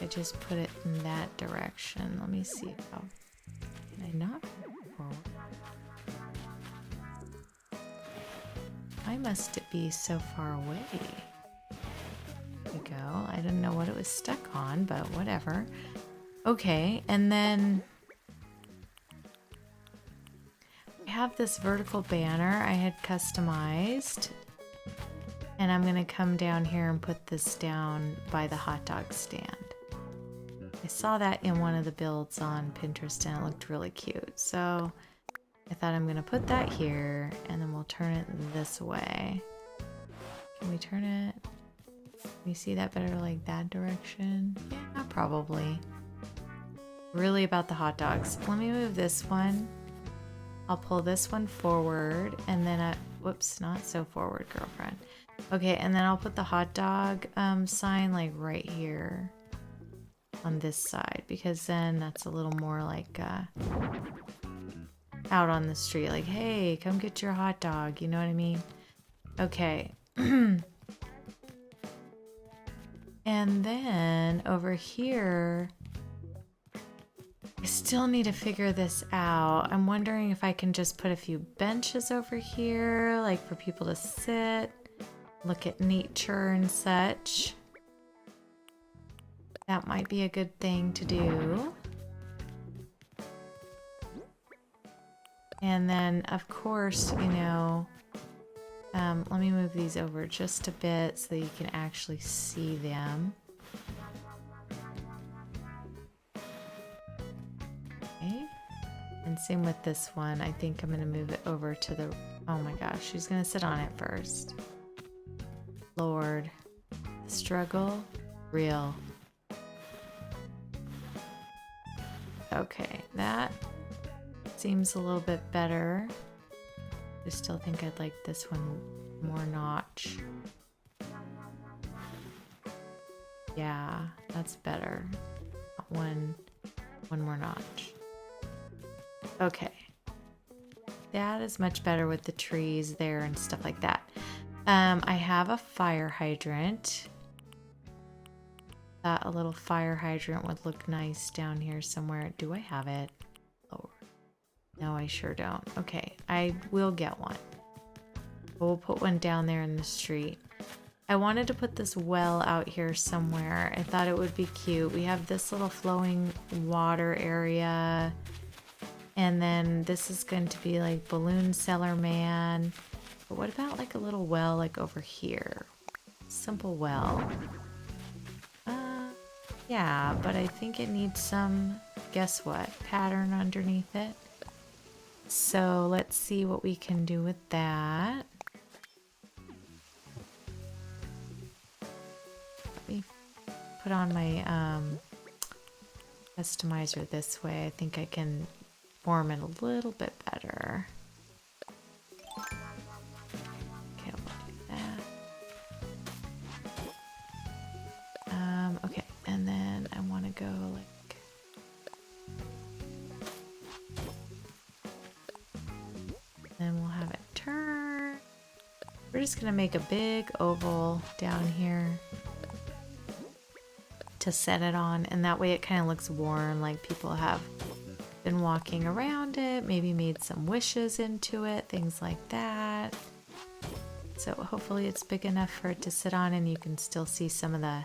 I just put it in that direction. Let me see how, can I not move forward? Why must it be so far away? There we go. I didn't know what it was stuck on, but whatever. Okay, and then we have this vertical banner I had customized. And I'm gonna come down here and put this down by the hot dog stand. I saw that in one of the builds on Pinterest and it looked really cute. So I thought I'm gonna put that here and then we'll turn it this way. Can we turn it? Can you see that better like that direction? Yeah, probably. Really about the hot dogs. Let me move this one. I'll pull this one forward and then whoops, not so forward, girlfriend. Okay, and then I'll put the hot dog sign like right here on this side because then that's a little more like out on the street. Like, hey, come get your hot dog. You know what I mean? Okay. And then over here, I still need to figure this out. I'm wondering if I can just put a few benches over here, like for people to sit, look at nature and such. That might be a good thing to do. And then, of course, you know, let me move these over just a bit so that you can actually see them. Okay. And same with this one. I think I'm going to move it over to the... Oh my gosh, she's going to sit on it first. Lord. Struggle. Real. Okay, that seems a little bit better. I still think I'd like this one more notch. Yeah, that's better. One more notch. Okay. That is much better with the trees there and stuff like that. I have a fire hydrant. Thought a little fire hydrant would look nice down here somewhere. Do I have it? Oh, no, I sure don't. Okay, I will get one. We'll put one down there in the street. I wanted to put this well out here somewhere. I thought it would be cute. We have this little flowing water area. And then this is going to be like Balloon Cellar Man. But what about like a little well like over here? Simple well. Yeah, but I think it needs some, guess what, pattern underneath it. So let's see what we can do with that. Let me put on my customizer this way. I think I can form it a little bit better. Okay, we'll do that. Okay, and then I want to go like then we'll have it turn. We're just gonna make a big oval down here to set it on, and that way it kind of looks warm, like people have been walking around it, maybe made some wishes into it, things like that. So hopefully it's big enough for it to sit on and you can still see some of the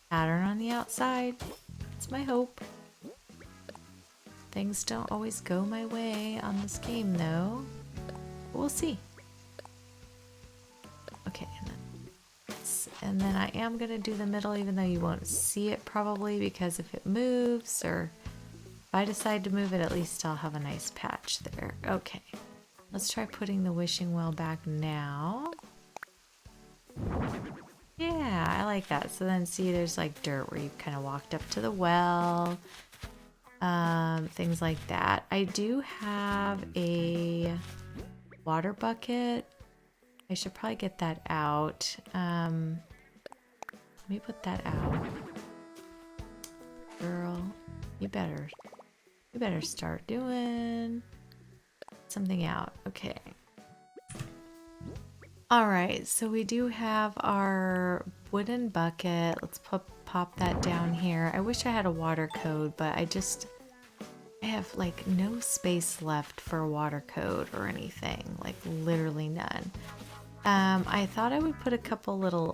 pattern on the outside. It's my hope. Things don't always go my way on this game though. But we'll see. Okay, and then I am gonna do the middle even though you won't see it probably, because if it moves or if I decide to move it, at least I'll have a nice patch there. Okay, let's try putting the wishing well back now. Yeah, I like that. So then see, there's like dirt where you kind of walked up to the well, things like that. I do have a water bucket. I should probably get that out. Let me put that out. Girl, you better start doing something out. Okay. All right, so we do have our wooden bucket. Let's pop that down here. I wish I had a water code, but I have like no space left for a water code or anything, like literally none. I thought I would put a couple little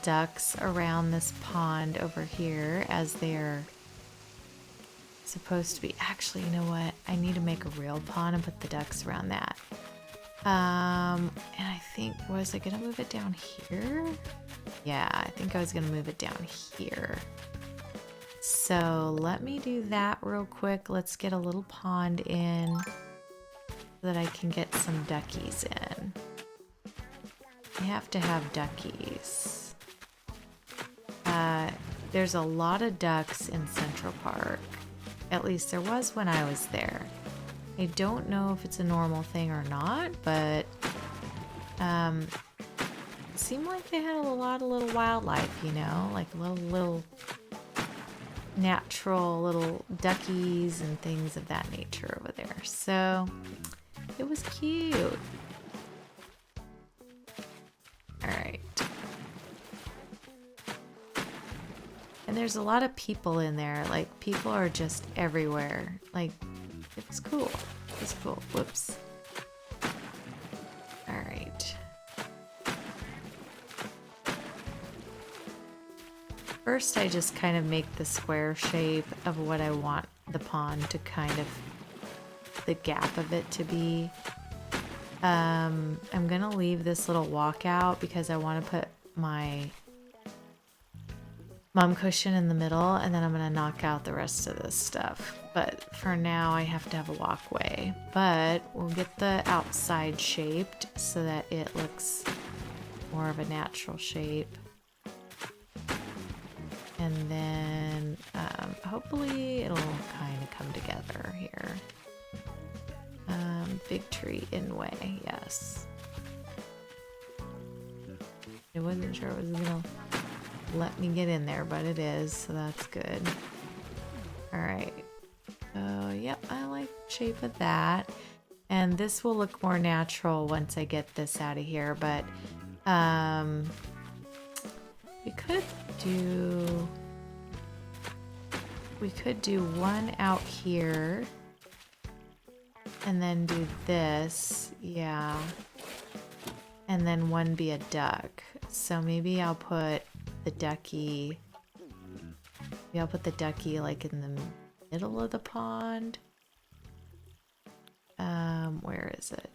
ducks around this pond over here, as they're supposed to be. Actually, you know what? I need to make a real pond and put the ducks around that. And I think, was I gonna move it down here? Yeah, I think I was gonna move it down here. So let me do that real quick. Let's get a little pond in so that I can get some duckies in. I have to have duckies. There's a lot of ducks in Central Park. At least there was when I was there. I don't know if it's a normal thing or not, but it seemed like they had a lot of little wildlife, you know, like little natural little duckies and things of that nature over there. So it was cute. All right. And there's a lot of people in there. Like, people are just everywhere. Like, it was cool. It was cool. Whoops. All right. First, I just kind of make the square shape of what I want the pond to kind of, the gap of it to be. I'm gonna leave this little walkout because I want to put my mom cushion in the middle, and then I'm gonna knock out the rest of this stuff. But for now, I have to have a walkway. But we'll get the outside shaped so that it looks more of a natural shape. And then hopefully it'll kind of come together here. Big tree in way, yes. I wasn't sure it was gonna let me get in there, but it is, so that's good. All right. Yep, I like the shape of that. And this will look more natural once I get this out of here, but we could do one out here and then do this, yeah, and then one be a duck. So maybe I'll put the ducky, like in the middle of the pond. Where is it?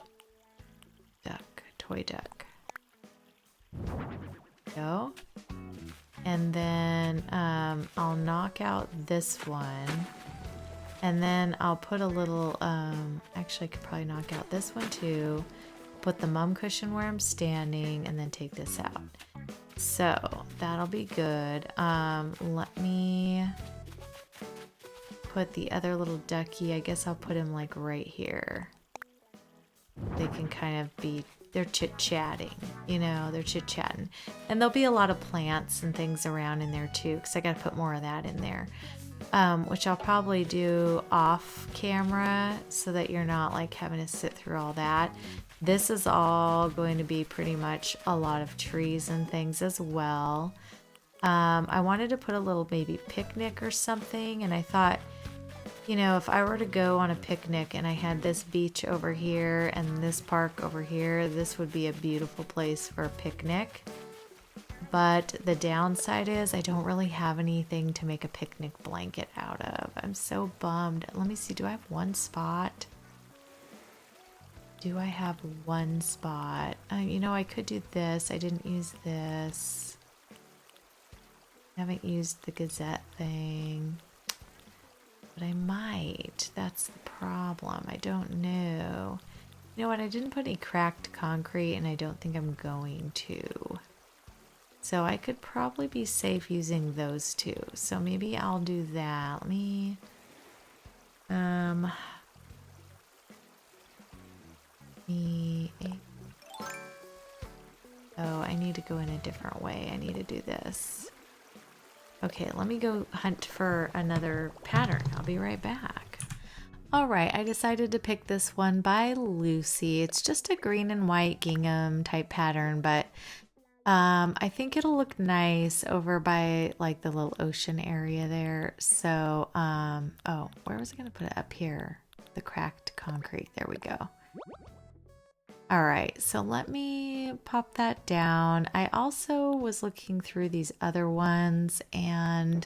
Duck, toy duck. Go. And then I'll knock out this one. And then I'll put a little, actually I could probably knock out this one too. Put the mum cushion where I'm standing and then take this out. So that'll be good. Let me put the other little ducky. I guess I'll put him like right here. They can kind of be, they're chit-chatting, you know, they're chit-chatting. And there'll be a lot of plants and things around in there too, because I got to put more of that in there. Which I'll probably do off camera so that you're not like having to sit through all that. This is all going to be pretty much a lot of trees and things as well. I wanted to put a little maybe picnic or something, and I thought, you know, if I were to go on a picnic and I had this beach over here and this park over here, this would be a beautiful place for a picnic. But the downside is I don't really have anything to make a picnic blanket out of. I'm so bummed. Let me see, do I have one spot? Do I have one spot? You know, I could do this. I didn't use this. I haven't used the Gazette thing. But I might. That's the problem. I don't know. You know what? I didn't put any cracked concrete, and I don't think I'm going to. So I could probably be safe using those two. So maybe I'll do that. Let me... Oh, I need to go in a different way. I need to do this. Okay, let me go hunt for another pattern. I'll be right back. All right, I decided to pick this one by Lucy. It's just a green and white gingham type pattern, but I think it'll look nice over by like the little ocean area there. So, oh, where was I gonna put it? Up here, the cracked concrete. There we go. All right, so let me pop that down. I also was looking through these other ones, and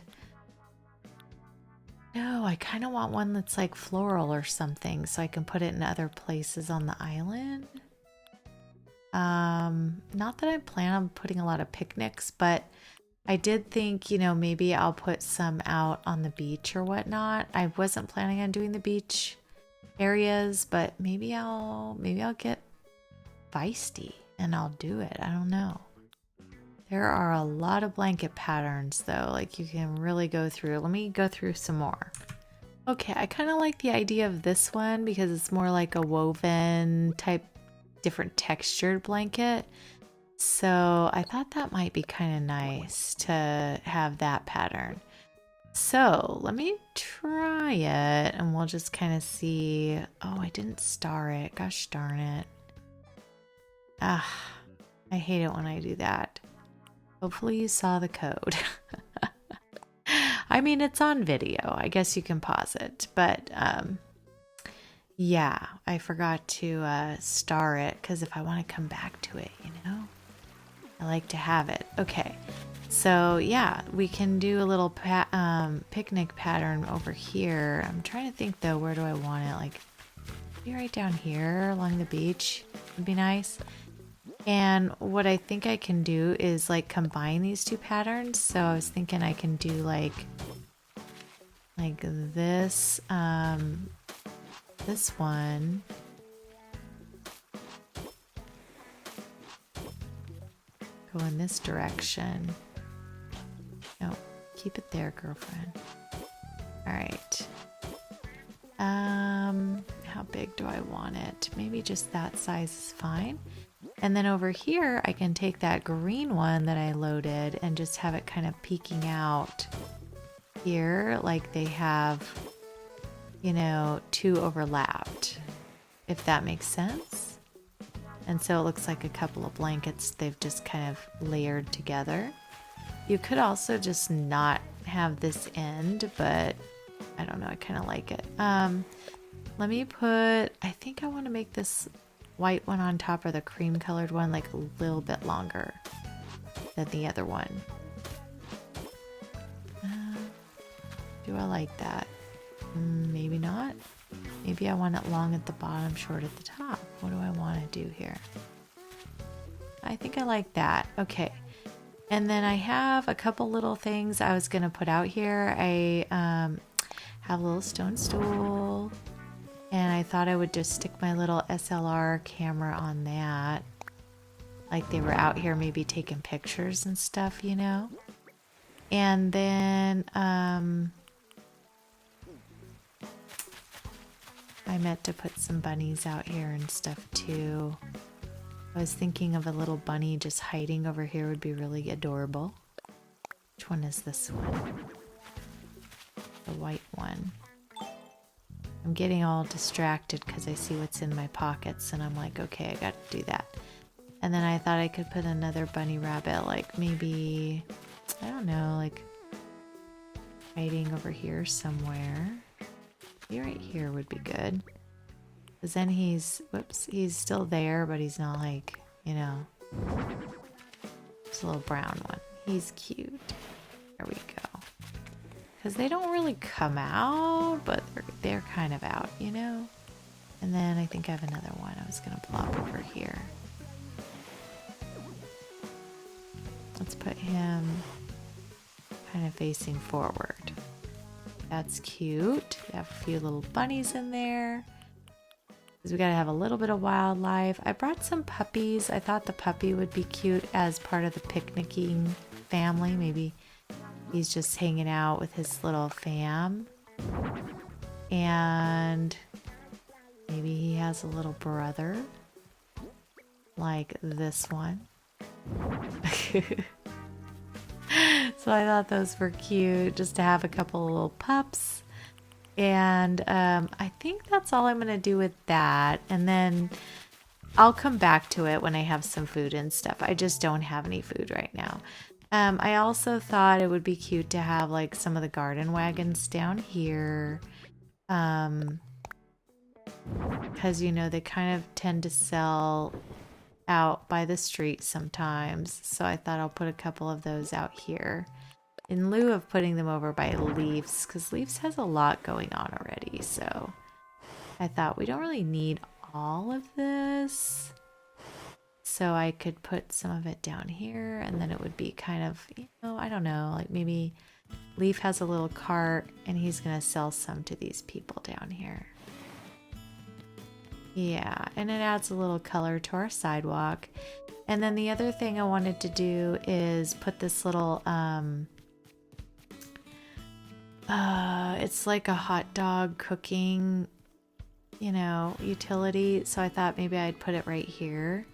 no, I kind of want one that's like floral or something so I can put it in other places on the island. Not that I plan on putting a lot of picnics, but I did think, you know, maybe I'll put some out on the beach or whatnot. I wasn't planning on doing the beach areas, but maybe I'll get feisty and I'll do it. I don't know. There are a lot of blanket patterns though, like you can really go through. Let me go through some more. Okay, I kind of like the idea of this one because it's more like a woven type, different textured blanket. So I thought that might be kind of nice to have that pattern. So let me try it and we'll just kind of see. Oh, I didn't star it. Gosh darn it. Ah, I hate it when I do that. Hopefully you saw the code. I mean, it's on video. I guess you can pause it. But yeah, I forgot to star it because if I want to come back to it, you know, I like to have it. Okay, so yeah, we can do a little picnic pattern over here. I'm trying to think though, where do I want it? Like, maybe right down here along the beach would be nice. And what I think I can do is like combine these two patterns. So I was thinking I can do like this, this one. Go in this direction. No, keep it there, girlfriend. All right. How big do I want it? Maybe just that size is fine. And then over here, I can take that green one that I loaded and just have it kind of peeking out here, like they have, you know, two overlapped, if that makes sense. And so it looks like a couple of blankets they've just kind of layered together. You could also just not have this end, but I don't know, I kind of like it. Let me put, I think I want to make this white one on top or the cream colored one like a little bit longer than the other one. Do I like that? Maybe not. Maybe I want it long at the bottom, short at the top. What do I want to do here? I think I like that. Okay. And then I have a couple little things I was going to put out here. I have a little stone stool. And I thought I would just stick my little SLR camera on that. Like they were out here maybe taking pictures and stuff, you know? And then I meant to put some bunnies out here and stuff too. I was thinking of a little bunny just hiding over here would be really adorable. Which one is this one? The white one. I'm getting all distracted because I see what's in my pockets and I'm like, okay, I got to do that. And then I thought I could put another bunny rabbit, like maybe, I don't know, like hiding over here somewhere. Maybe right here would be good. Because then he's, whoops, he's still there, but he's not like, you know, it's a little brown one. He's cute. There we go. Because they don't really come out, but they're kind of out, you know? And then I think I have another one I was going to plop over here. Let's put him kind of facing forward. That's cute. We have a few little bunnies in there. Because we got to have a little bit of wildlife. I brought some puppies. I thought the puppy would be cute as part of the picnicking family. Maybe he's just hanging out with his little fam. And maybe he has a little brother. Like this one. So I thought those were cute. Just to have a couple of little pups. And I think that's all I'm going to do with that. And then I'll come back to it when I have some food and stuff. I just don't have any food right now. I also thought it would be cute to have like some of the garden wagons down here. Because, you know, they kind of tend to sell out by the street sometimes. So I thought I'll put a couple of those out here. In lieu of putting them over by Leafs, because Leafs has a lot going on already. So I thought we don't really need all of this. So I could put some of it down here and then it would be kind of, you know, I don't know, like maybe Leaf has a little cart and he's going to sell some to these people down here. Yeah, and it adds a little color to our sidewalk. And then the other thing I wanted to do is put this little, it's like a hot dog cooking, you know, utility. So I thought maybe I'd put it right here.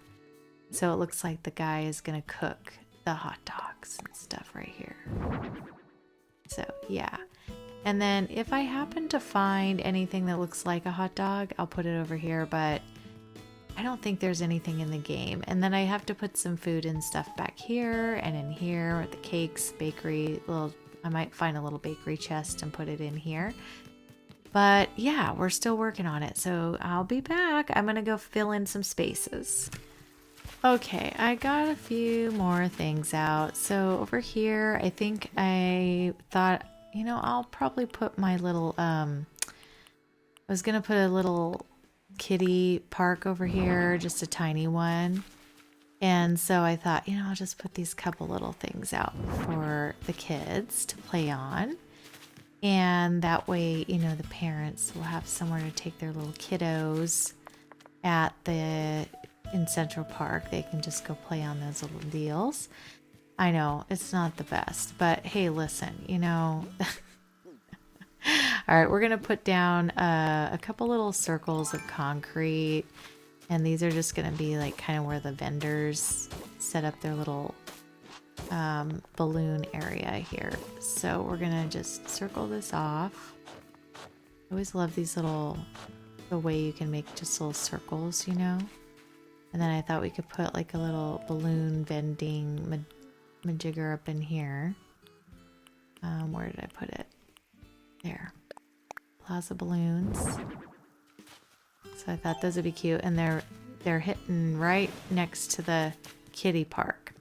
So it looks like the guy is going to cook the hot dogs and stuff right here. So yeah. And then if I happen to find anything that looks like a hot dog, I'll put it over here, but I don't think there's anything in the game. And then I have to put some food and stuff back here and in here with the cakes, bakery, I might find a little bakery chest and put it in here. But yeah, we're still working on it. So I'll be back. I'm going to go fill in some spaces. Okay, I got a few more things out. So over here, I think I thought, you know, I'll probably put my little, I was going to put a little kiddie park over here, just a tiny one. And so I thought, you know, I'll just put these couple little things out for the kids to play on. And that way, you know, the parents will have somewhere to take their little kiddos in Central Park. They can just go play on those little deals. I know it's not the best, but hey, listen, you know. All right, we're gonna put down a couple little circles of concrete, and these are just gonna be like kind of where the vendors set up their little balloon area here. So we're gonna just circle this off. I always love these little, the way you can make just little circles, you know? And then I thought we could put like a little balloon vending majigger up in here. Where did I put it? There. Plaza balloons. So I thought those would be cute, and they're hitting right next to the kiddie park.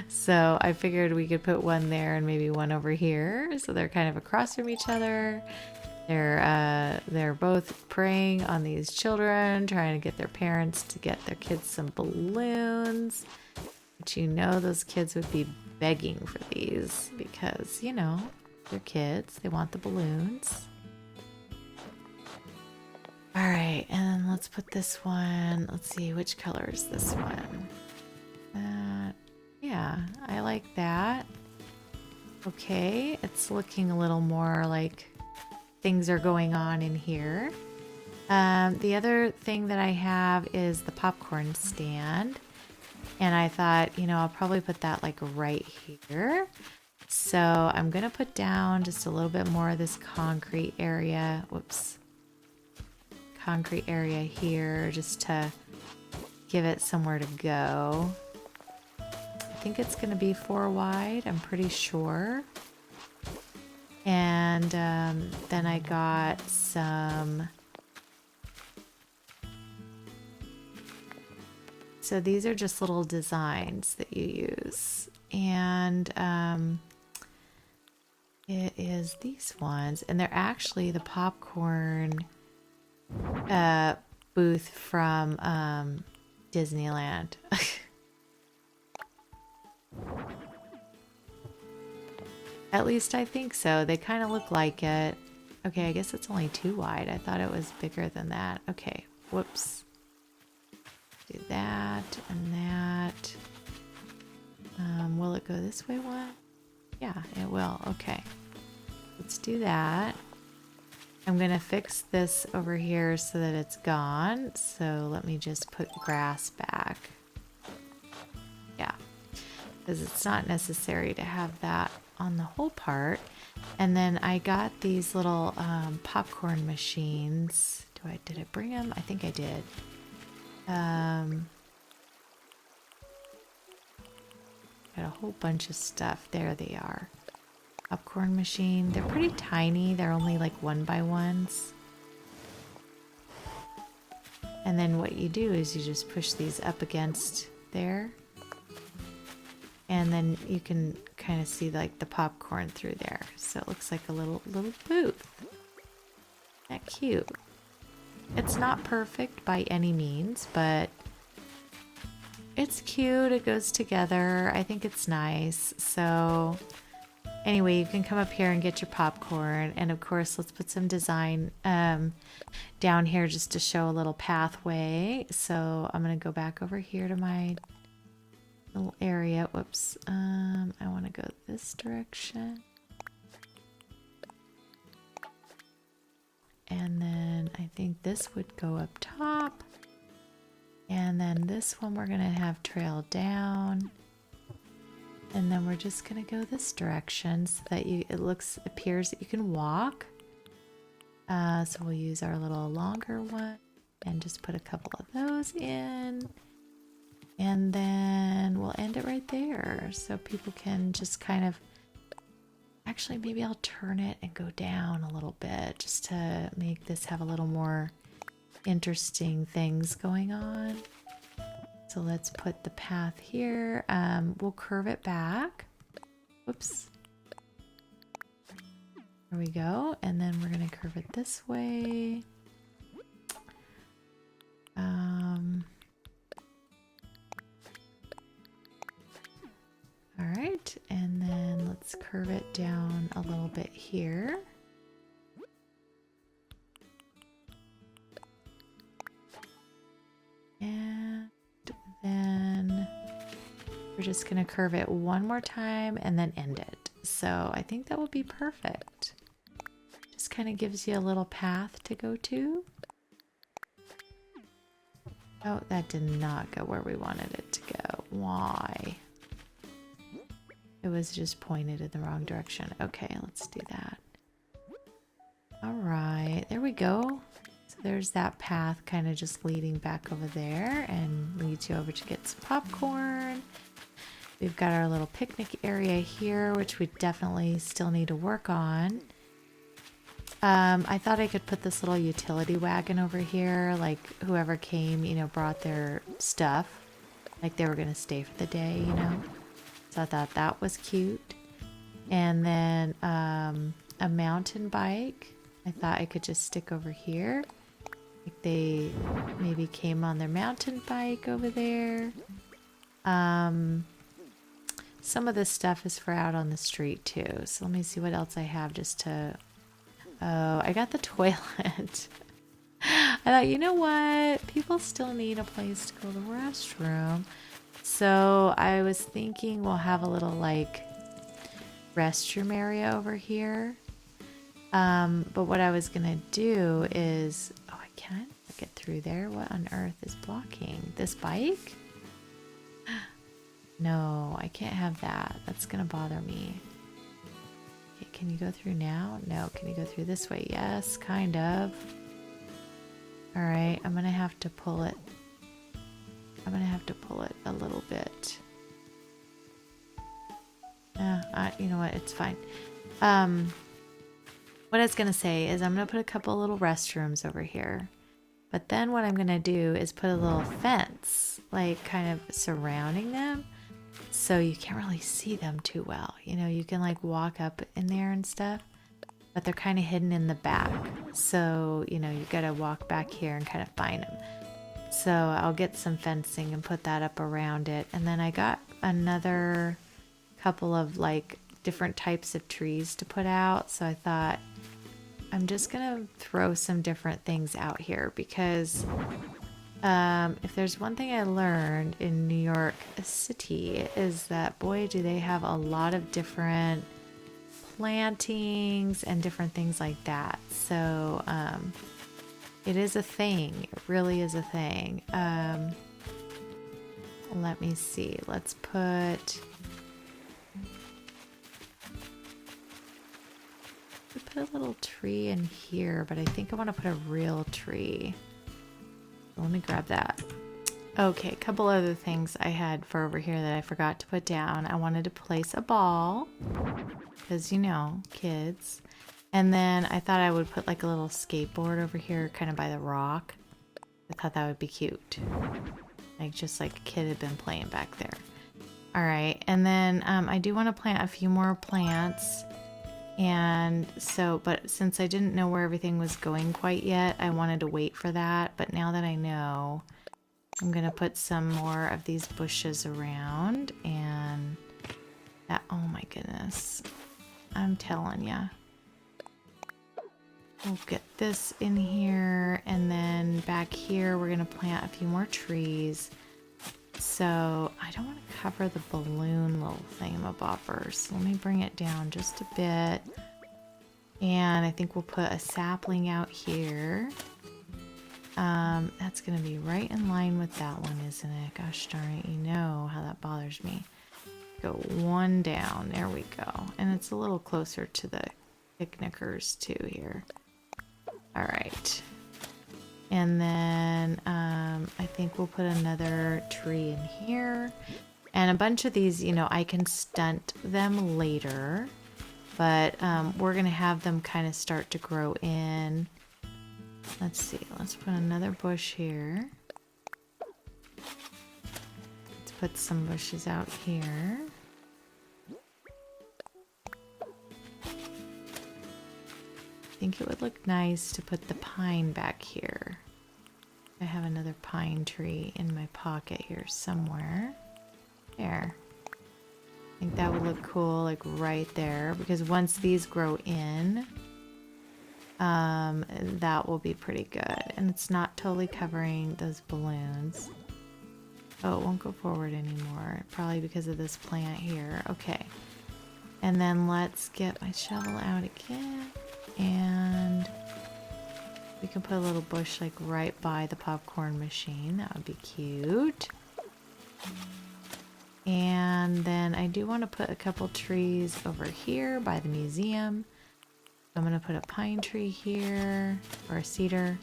So I figured we could put one there and maybe one over here. So they're kind of across from each other. They're both preying on these children, trying to get their parents to get their kids some balloons. But you know those kids would be begging for these because, you know, they're kids. They want the balloons. All right, and let's put this one. Let's see, which color is this one? Yeah, I like that. Okay, it's looking a little more like things are going on in here. The other thing that I have is the popcorn stand. And I thought, you know, I'll probably put that like right here. So I'm going to put down just a little bit more of this concrete area. Whoops. Concrete area here just to give it somewhere to go. I think it's going to be 4 wide. I'm pretty sure. And then I got some... So these are just little designs that you use. And it is these ones. And they're actually the popcorn booth from Disneyland. At least I think so. They kind of look like it. Okay, I guess it's only 2 wide. I thought it was bigger than that. Okay, whoops. Do that and that. Will it go this way one? Yeah, it will. Okay. Let's do that. I'm going to fix this over here so that it's gone. So let me just put grass back. Yeah. Because it's not necessary to have that on the whole part. And then I got these little popcorn machines. Did I bring them? I think I did. Got a whole bunch of stuff. There they are. Popcorn machine. They're pretty tiny. They're only like 1x1s. And then what you do is you just push these up against there. And then you can kind of see like the popcorn through there. So it looks like a little booth. Isn't that cute? It's not perfect by any means, but it's cute. It goes together. I think it's nice. So anyway, you can come up here and get your popcorn. And of course, let's put some design down here just to show a little pathway. So I'm going to go back over here to my little area. Whoops. I want to go this direction. And then I think this would go up top. And then this one we're going to have trail down. And then we're just going to go this direction so that appears that you can walk. So we'll use our little longer one and just put a couple of those in. And then we'll end it right there. So people can just kind of... Actually, maybe I'll turn it and go down a little bit just to make this have a little more interesting things going on. So let's put the path here. We'll curve it back. Whoops. There we go. And then we're going to curve it this way. All right, and then let's curve it down a little bit here. And then we're just going to curve it one more time and then end it. So I think that will be perfect. Just kind of gives you a little path to go to. Oh, that did not go where we wanted it to go. Why? It was just pointed in the wrong direction. Okay, let's do that. All right, there we go. So there's that path kind of just leading back over there and leads you over to get some popcorn. We've got our little picnic area here, which we definitely still need to work on. I thought I could put this little utility wagon over here, like whoever came, you know, brought their stuff, like they were going to stay for the day, you know. So I thought that was cute. And then a mountain bike. I thought I could just stick over here. Like they maybe came on their mountain bike over there. Some of this stuff is for out on the street too. So let me see what else I have just to... Oh, I got the toilet. I thought, you know what? People still need a place to go to the restroom. So I was thinking we'll have a little like restroom area over here. But what I was gonna do is, oh, I can't get through there. What on earth is blocking this bike? No, I can't have that. That's gonna bother me. Okay, can you go through now? No, can you go through this way? Yes, kind of. All right, I'm gonna have to pull it. I'm gonna have to pull it a little bit. You know what? It's fine. What I was gonna say is I'm gonna put a couple little restrooms over here. But then what I'm gonna do is put a little fence, like kind of surrounding them. So you can't really see them too well. You know, you can like walk up in there and stuff, but they're kind of hidden in the back. So, you know, you gotta walk back here and kind of find them. So I'll get some fencing and put that up around it. And then I got another couple of like different types of trees to put out. So I thought I'm just gonna throw some different things out here because if there's one thing I learned in New York City is that, boy, do they have a lot of different plantings and different things like that. So it is a thing. It really is a thing. Let me see. Let's put a little tree in here, but I think I want to put a real tree. Let me grab that. Okay, a couple other things I had for over here that I forgot to put down. I wanted to place a ball because, you know, kids. And then I thought I would put like a little skateboard over here kind of by the rock. I thought that would be cute. Like just like a kid had been playing back there. All right, and then I do want to plant a few more plants. And so, but since I didn't know where everything was going quite yet, I wanted to wait for that. But now that I know, I'm going to put some more of these bushes around and that, oh my goodness, I'm telling ya. We'll get this in here and then back here, we're going to plant a few more trees. So I don't want to cover the balloon little thingamabobbers. So let me bring it down just a bit. And I think we'll put a sapling out here. That's going to be right in line with that one, isn't it? Gosh darn it, you know how that bothers me. Go one down. There we go. And it's a little closer to the picnickers too here. All right. And then I think we'll put another tree in here. And a bunch of these, you know, I can stunt them later. But we're going to have them kind of start to grow in. Let's see. Let's put another bush here. Let's put some bushes out here. I think it would look nice to put the pine back here. I have another pine tree in my pocket here somewhere. There. I think that would look cool, like right there, because once these grow in, that will be pretty good. And it's not totally covering those balloons. Oh, it won't go forward anymore. Probably because of this plant here. Okay. And then let's get my shovel out again. And we can put a little bush like right by the popcorn machine. That would be cute. And then I do want to put a couple trees over here by the museum. I'm going to put a pine tree here, or a cedar.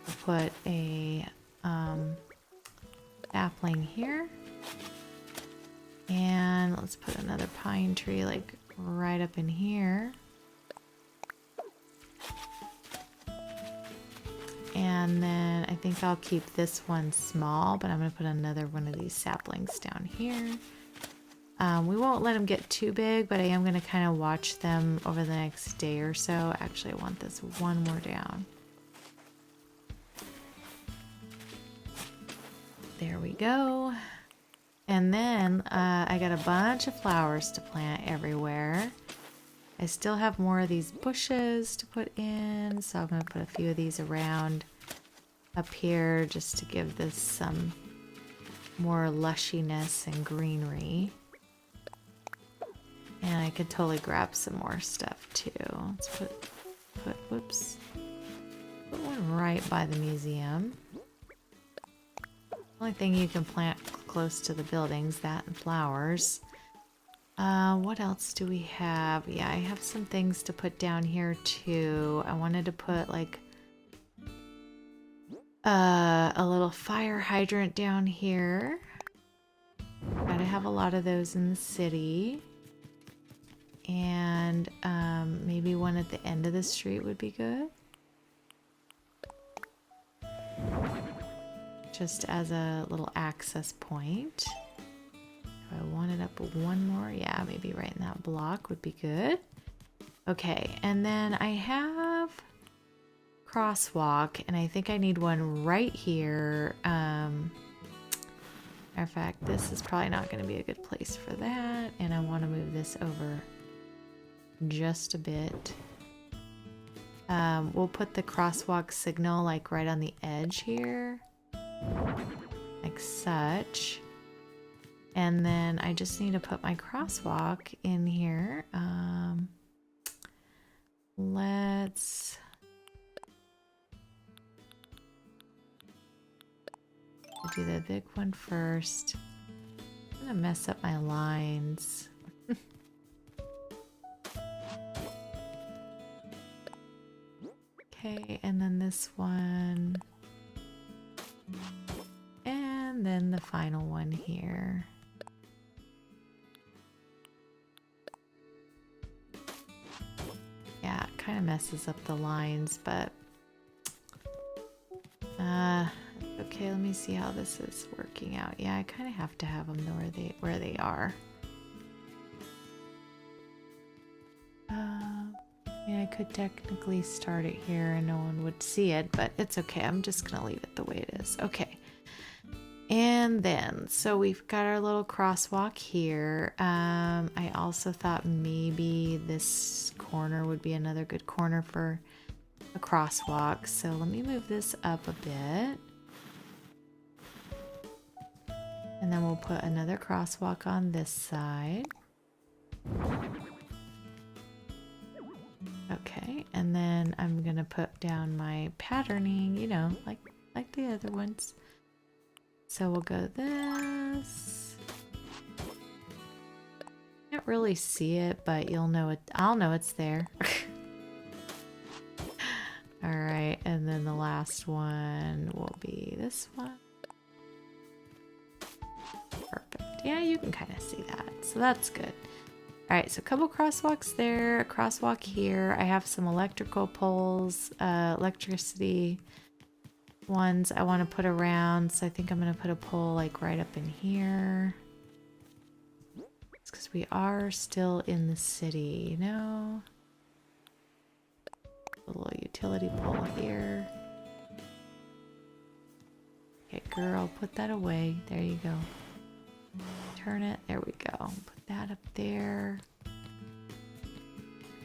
I'll put a sapling here. And let's put another pine tree like right up in here. And then I think I'll keep this one small, but I'm going to put another one of these saplings down here. We won't let them get too big, but I am going to kind of watch them over the next day or so. Actually, I want this one more down. There we go. And then I got a bunch of flowers to plant everywhere. I still have more of these bushes to put in, so I'm going to put a few of these around up here just to give this some more lushiness and greenery. And I could totally grab some more stuff too. Let's put whoops, put one right by the museum. Only thing you can plant close to the buildings, that and flowers. What else do we have? Yeah, I have some things to put down here too. I wanted to put like a little fire hydrant down here. Gotta have a lot of those in the city. And maybe one at the end of the street would be good. Just as a little access point. I want it up one more. Yeah, maybe right in that block would be good. Okay, and then I have crosswalk, and I think I need one right here. Matter of fact, this is probably not going to be a good place for that, and I want to move this over just a bit. We'll put the crosswalk signal like right on the edge here, like such. And then I just need to put my crosswalk in here. Let's do the big one first. I'm gonna mess up my lines. Okay, and then this one. And then the final one here. Yeah, it kind of messes up the lines, but okay, let me see how this is working out. Yeah, I kind of have to have them where they are. Yeah, I could technically start it here and no one would see it, but it's okay. I'm just gonna leave it the way it is. Okay. And then, so we've got our little crosswalk here. I also thought maybe this corner would be another good corner for a crosswalk. So let me move this up a bit. And then we'll put another crosswalk on this side. Okay, and then I'm gonna put down my patterning, you know, like the other ones. So we'll go this. Can't really see it, but you'll know it. I'll know it's there. All right, and then the last one will be this one. Perfect. Yeah, you can kind of see that. So that's good. All right, so a couple crosswalks there, a crosswalk here. I have some electrical poles, electricity ones I want to put around. So I think I'm going to put a pole like right up in here. It's because we are still in the city, you know? A little utility pole here. Okay, girl, put that away. There you go. Turn it. There we go. Put that up there.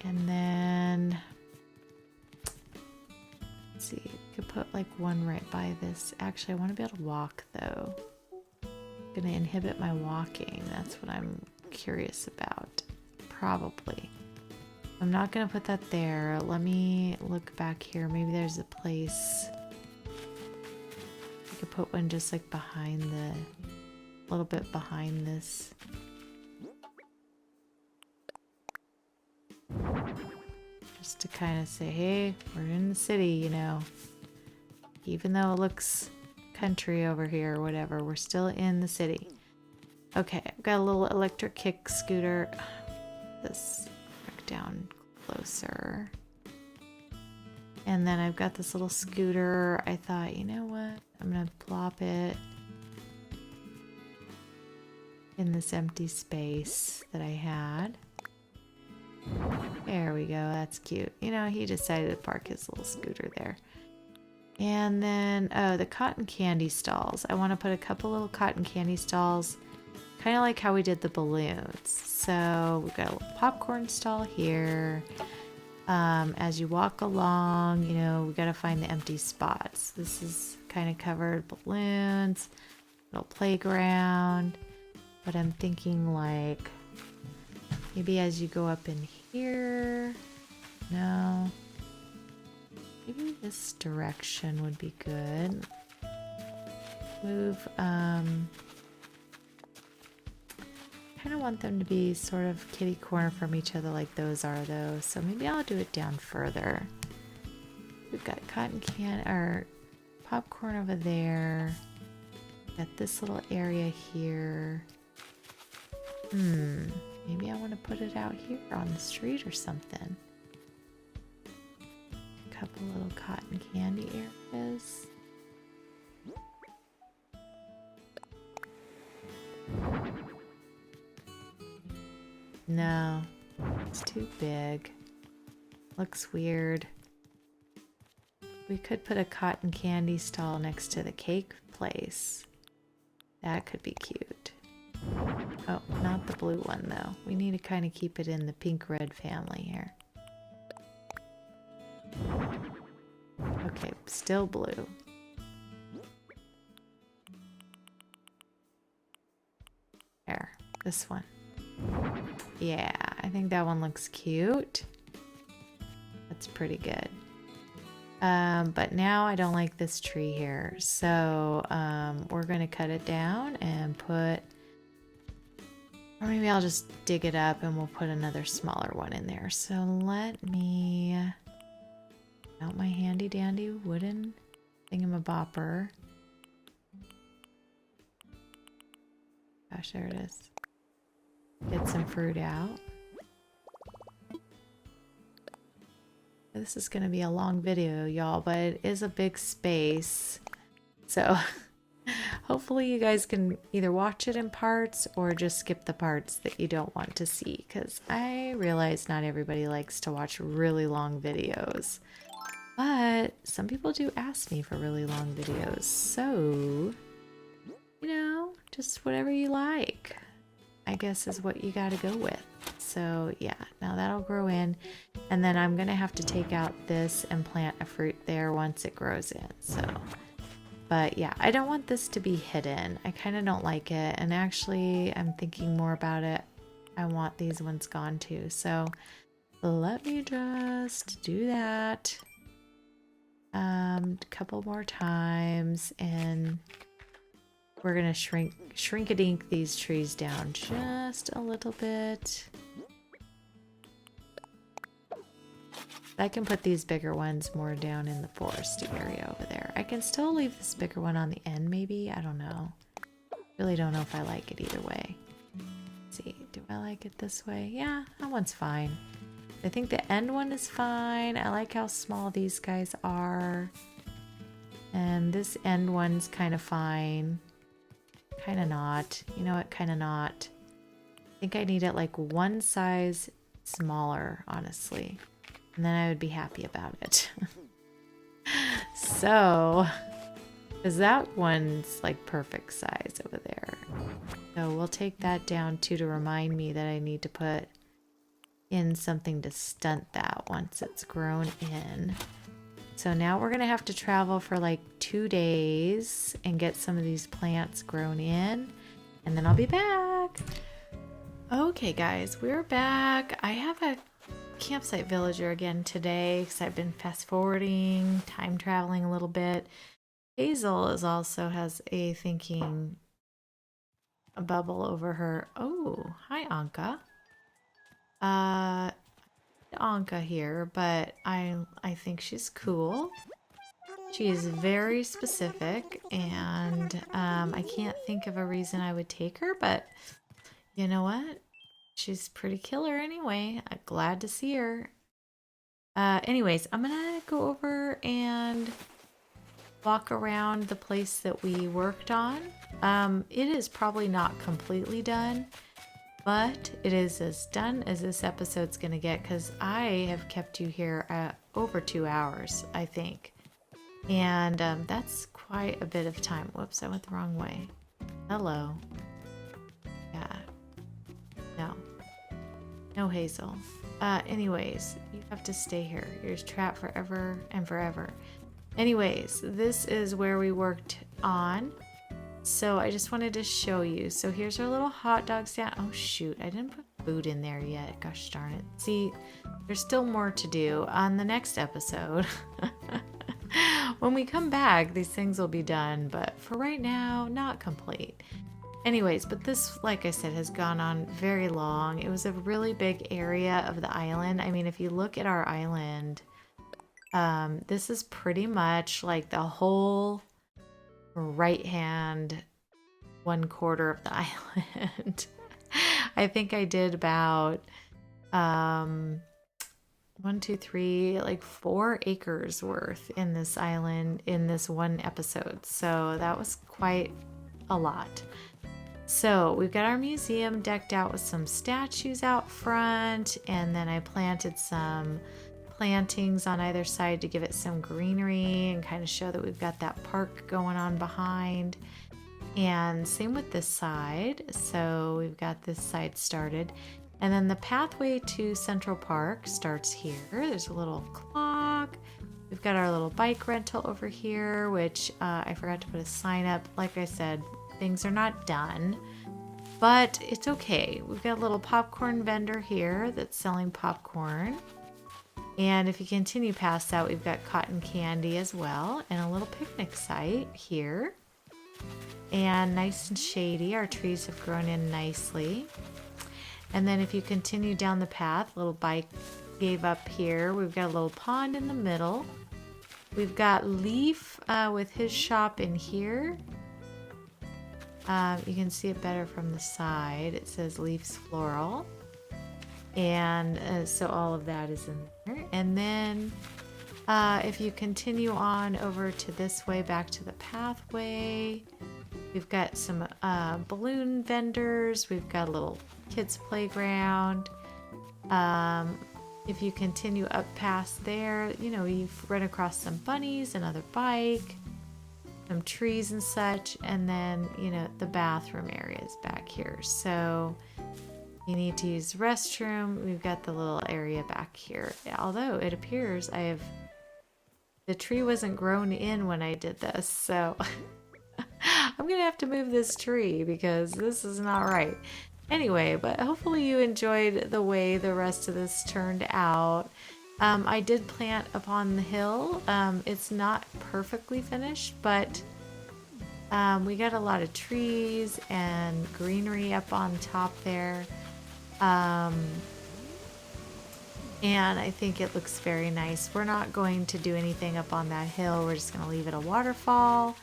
And then, let's see. You could put like one right by this. Actually, I want to be able to walk though. Gonna inhibit my walking. That's what I'm curious about. Probably. I'm not gonna put that there. Let me look back here. Maybe there's a place I could put one just like behind a little bit behind this. Just to kind of say, hey, we're in the city, you know. Even though it looks country over here or whatever, we're still in the city. Okay, I've got a little electric kick scooter. This back down closer. And then I've got this little scooter. I thought, you know what? I'm gonna plop it in this empty space that I had. There we go, that's cute. You know, he decided to park his little scooter there. And then, oh, the cotton candy stalls. I want to put a couple little cotton candy stalls, kind of like how we did the balloons. So we've got a little popcorn stall here. As you walk along, you know, we got to find the empty spots. This is kind of covered balloons, little playground. But I'm thinking like, maybe as you go up in here, no. Maybe this direction would be good. Move, kind of want them to be sort of kitty corner from each other like those are though. So maybe I'll do it down further. We've got cotton can or popcorn over there. Got this little area here. Maybe I want to put it out here on the street or something. Couple little cotton candy areas. No, it's too big. Looks weird. We could put a cotton candy stall next to the cake place. That could be cute. Oh, not the blue one though. We need to kind of keep it in the pink-red family here. Okay, still blue. There, this one. Yeah, I think that one looks cute. That's pretty good. But now I don't like this tree here. So we're gonna cut it down and put, or maybe I'll just dig it up and we'll put another smaller one in there. So let me out my handy dandy wooden thingamabopper. Gosh, there it is. Get some fruit out. This is going to be a long video, y'all, but it is a big space. So hopefully you guys can either watch it in parts or just skip the parts that you don't want to see, because I realize not everybody likes to watch really long videos. But some people do ask me for really long videos, so, you know, just whatever you like, I guess is what you gotta go with. So yeah, now that'll grow in, and then I'm gonna have to take out this and plant a fruit there once it grows in. So, but yeah, I don't want this to be hidden. I kind of don't like it, and actually I'm thinking more about it. I want these ones gone too, so let me just do that. A couple more times, and we're gonna shrink-a-dink these trees down just a little bit. I can put these bigger ones more down in the foresty area over there. I can still leave this bigger one on the end maybe, I don't know. Really don't know if I like it either way. Let's see, do I like it this way? Yeah, that one's fine. I think the end one is fine. I like how small these guys are. And this end one's kind of fine. Kind of not. You know what? Kind of not. I think I need it like one size smaller, honestly. And then I would be happy about it. So, because that one's like perfect size over there. So we'll take that down too to remind me that I need to put in something to stunt that once it's grown in. So now we're gonna have to travel for like 2 days and get some of these plants grown in. and then I'll be back. Okay guys, we're back. I have a campsite villager again today because I've been fast forwarding, time traveling a little bit. Hazel has a thinking a bubble over her. Oh, hi Anka. Anka here, but I think she's cool. She is very specific, and I can't think of a reason I would take her, but you know what? She's pretty killer anyway. I'm glad to see her. Anyways, I'm gonna go over and walk around the place that we worked on. It is probably not completely done, but it is as done as this episode's gonna get because I have kept you here over 2 hours, I think. And that's quite a bit of time. Whoops, I went the wrong way. Hello. Yeah. No Hazel. Anyways, you have to stay here. You're trapped forever and forever. Anyways, this is where we worked on. So I just wanted to show you. So here's our little hot dog stand. Oh shoot, I didn't put food in there yet. Gosh darn it. See, there's still more to do on the next episode. When we come back, these things will be done, but for right now, not complete. Anyways, but this, like I said, has gone on very long. It was a really big area of the island. I mean, if you look at our island, this is pretty much like the whole right hand 1/4 of the island. I think I did about 1, 2, 3, like 4 acres worth in this island in this one episode. So that was quite a lot. So we've got our museum decked out with some statues out front, and then I planted some plantings on either side to give it some greenery and kind of show that we've got that park going on behind. And same with this side. So we've got this side started. And then the pathway to Central Park starts here. There's a little clock. We've got our little bike rental over here, which I forgot to put a sign up. Like I said, things are not done, but it's okay. We've got a little popcorn vendor here that's selling popcorn. And if you continue past that, we've got cotton candy as well, and a little picnic site here. And nice and shady. Our trees have grown in nicely. And then if you continue down the path, little bike gave up here. We've got a little pond in the middle. We've got Leaf with his shop in here. You can see it better from the side. It says Leaf's Floral. And so all of that is in there. And then if you continue on over to this way, back to the pathway, we've got some balloon vendors. We've got a little kids playground. If you continue up past there, you know, you've run across some bunnies, another bike, some trees and such, and then, you know, the bathroom area is back here. So you need to use the restroom. We've got the little area back here. Although it appears the tree wasn't grown in when I did this, so I'm gonna have to move this tree because this is not right. Anyway, but hopefully you enjoyed the way the rest of this turned out. I did plant upon the hill. It's not perfectly finished, but we got a lot of trees and greenery up on top there. And I think it looks very nice. We're not going to do anything up on that hill. We're just going to leave it a waterfall.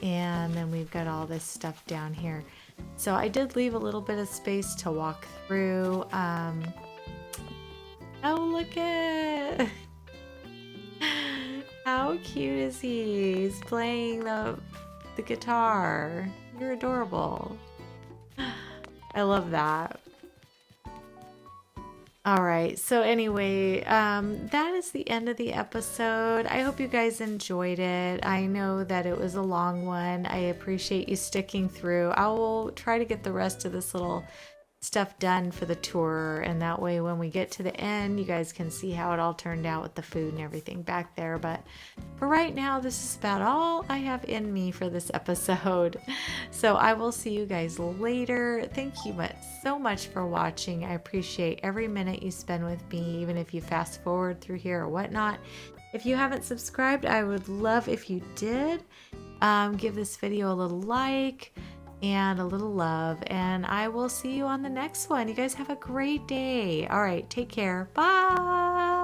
And then we've got all this stuff down here. So I did leave a little bit of space to walk through. Oh, look at how cute is he? He's playing the guitar. You're adorable. I love that. All right, so anyway, that is the end of the episode. I hope you guys enjoyed it. I know that it was a long one. I appreciate you sticking through. I will try to get the rest of this little stuff done for the tour, and that way when we get to the end you guys can see how it all turned out with the food and everything back there. But for right now, this is about all I have in me for this episode. So I will see you guys later. Thank you so much for watching. I appreciate every minute you spend with me, even if you fast forward through here or whatnot. If you haven't subscribed, I would love if you did. Give this video a little like and a little love, and I will see you on the next one. You guys have a great day. All right, take care. Bye.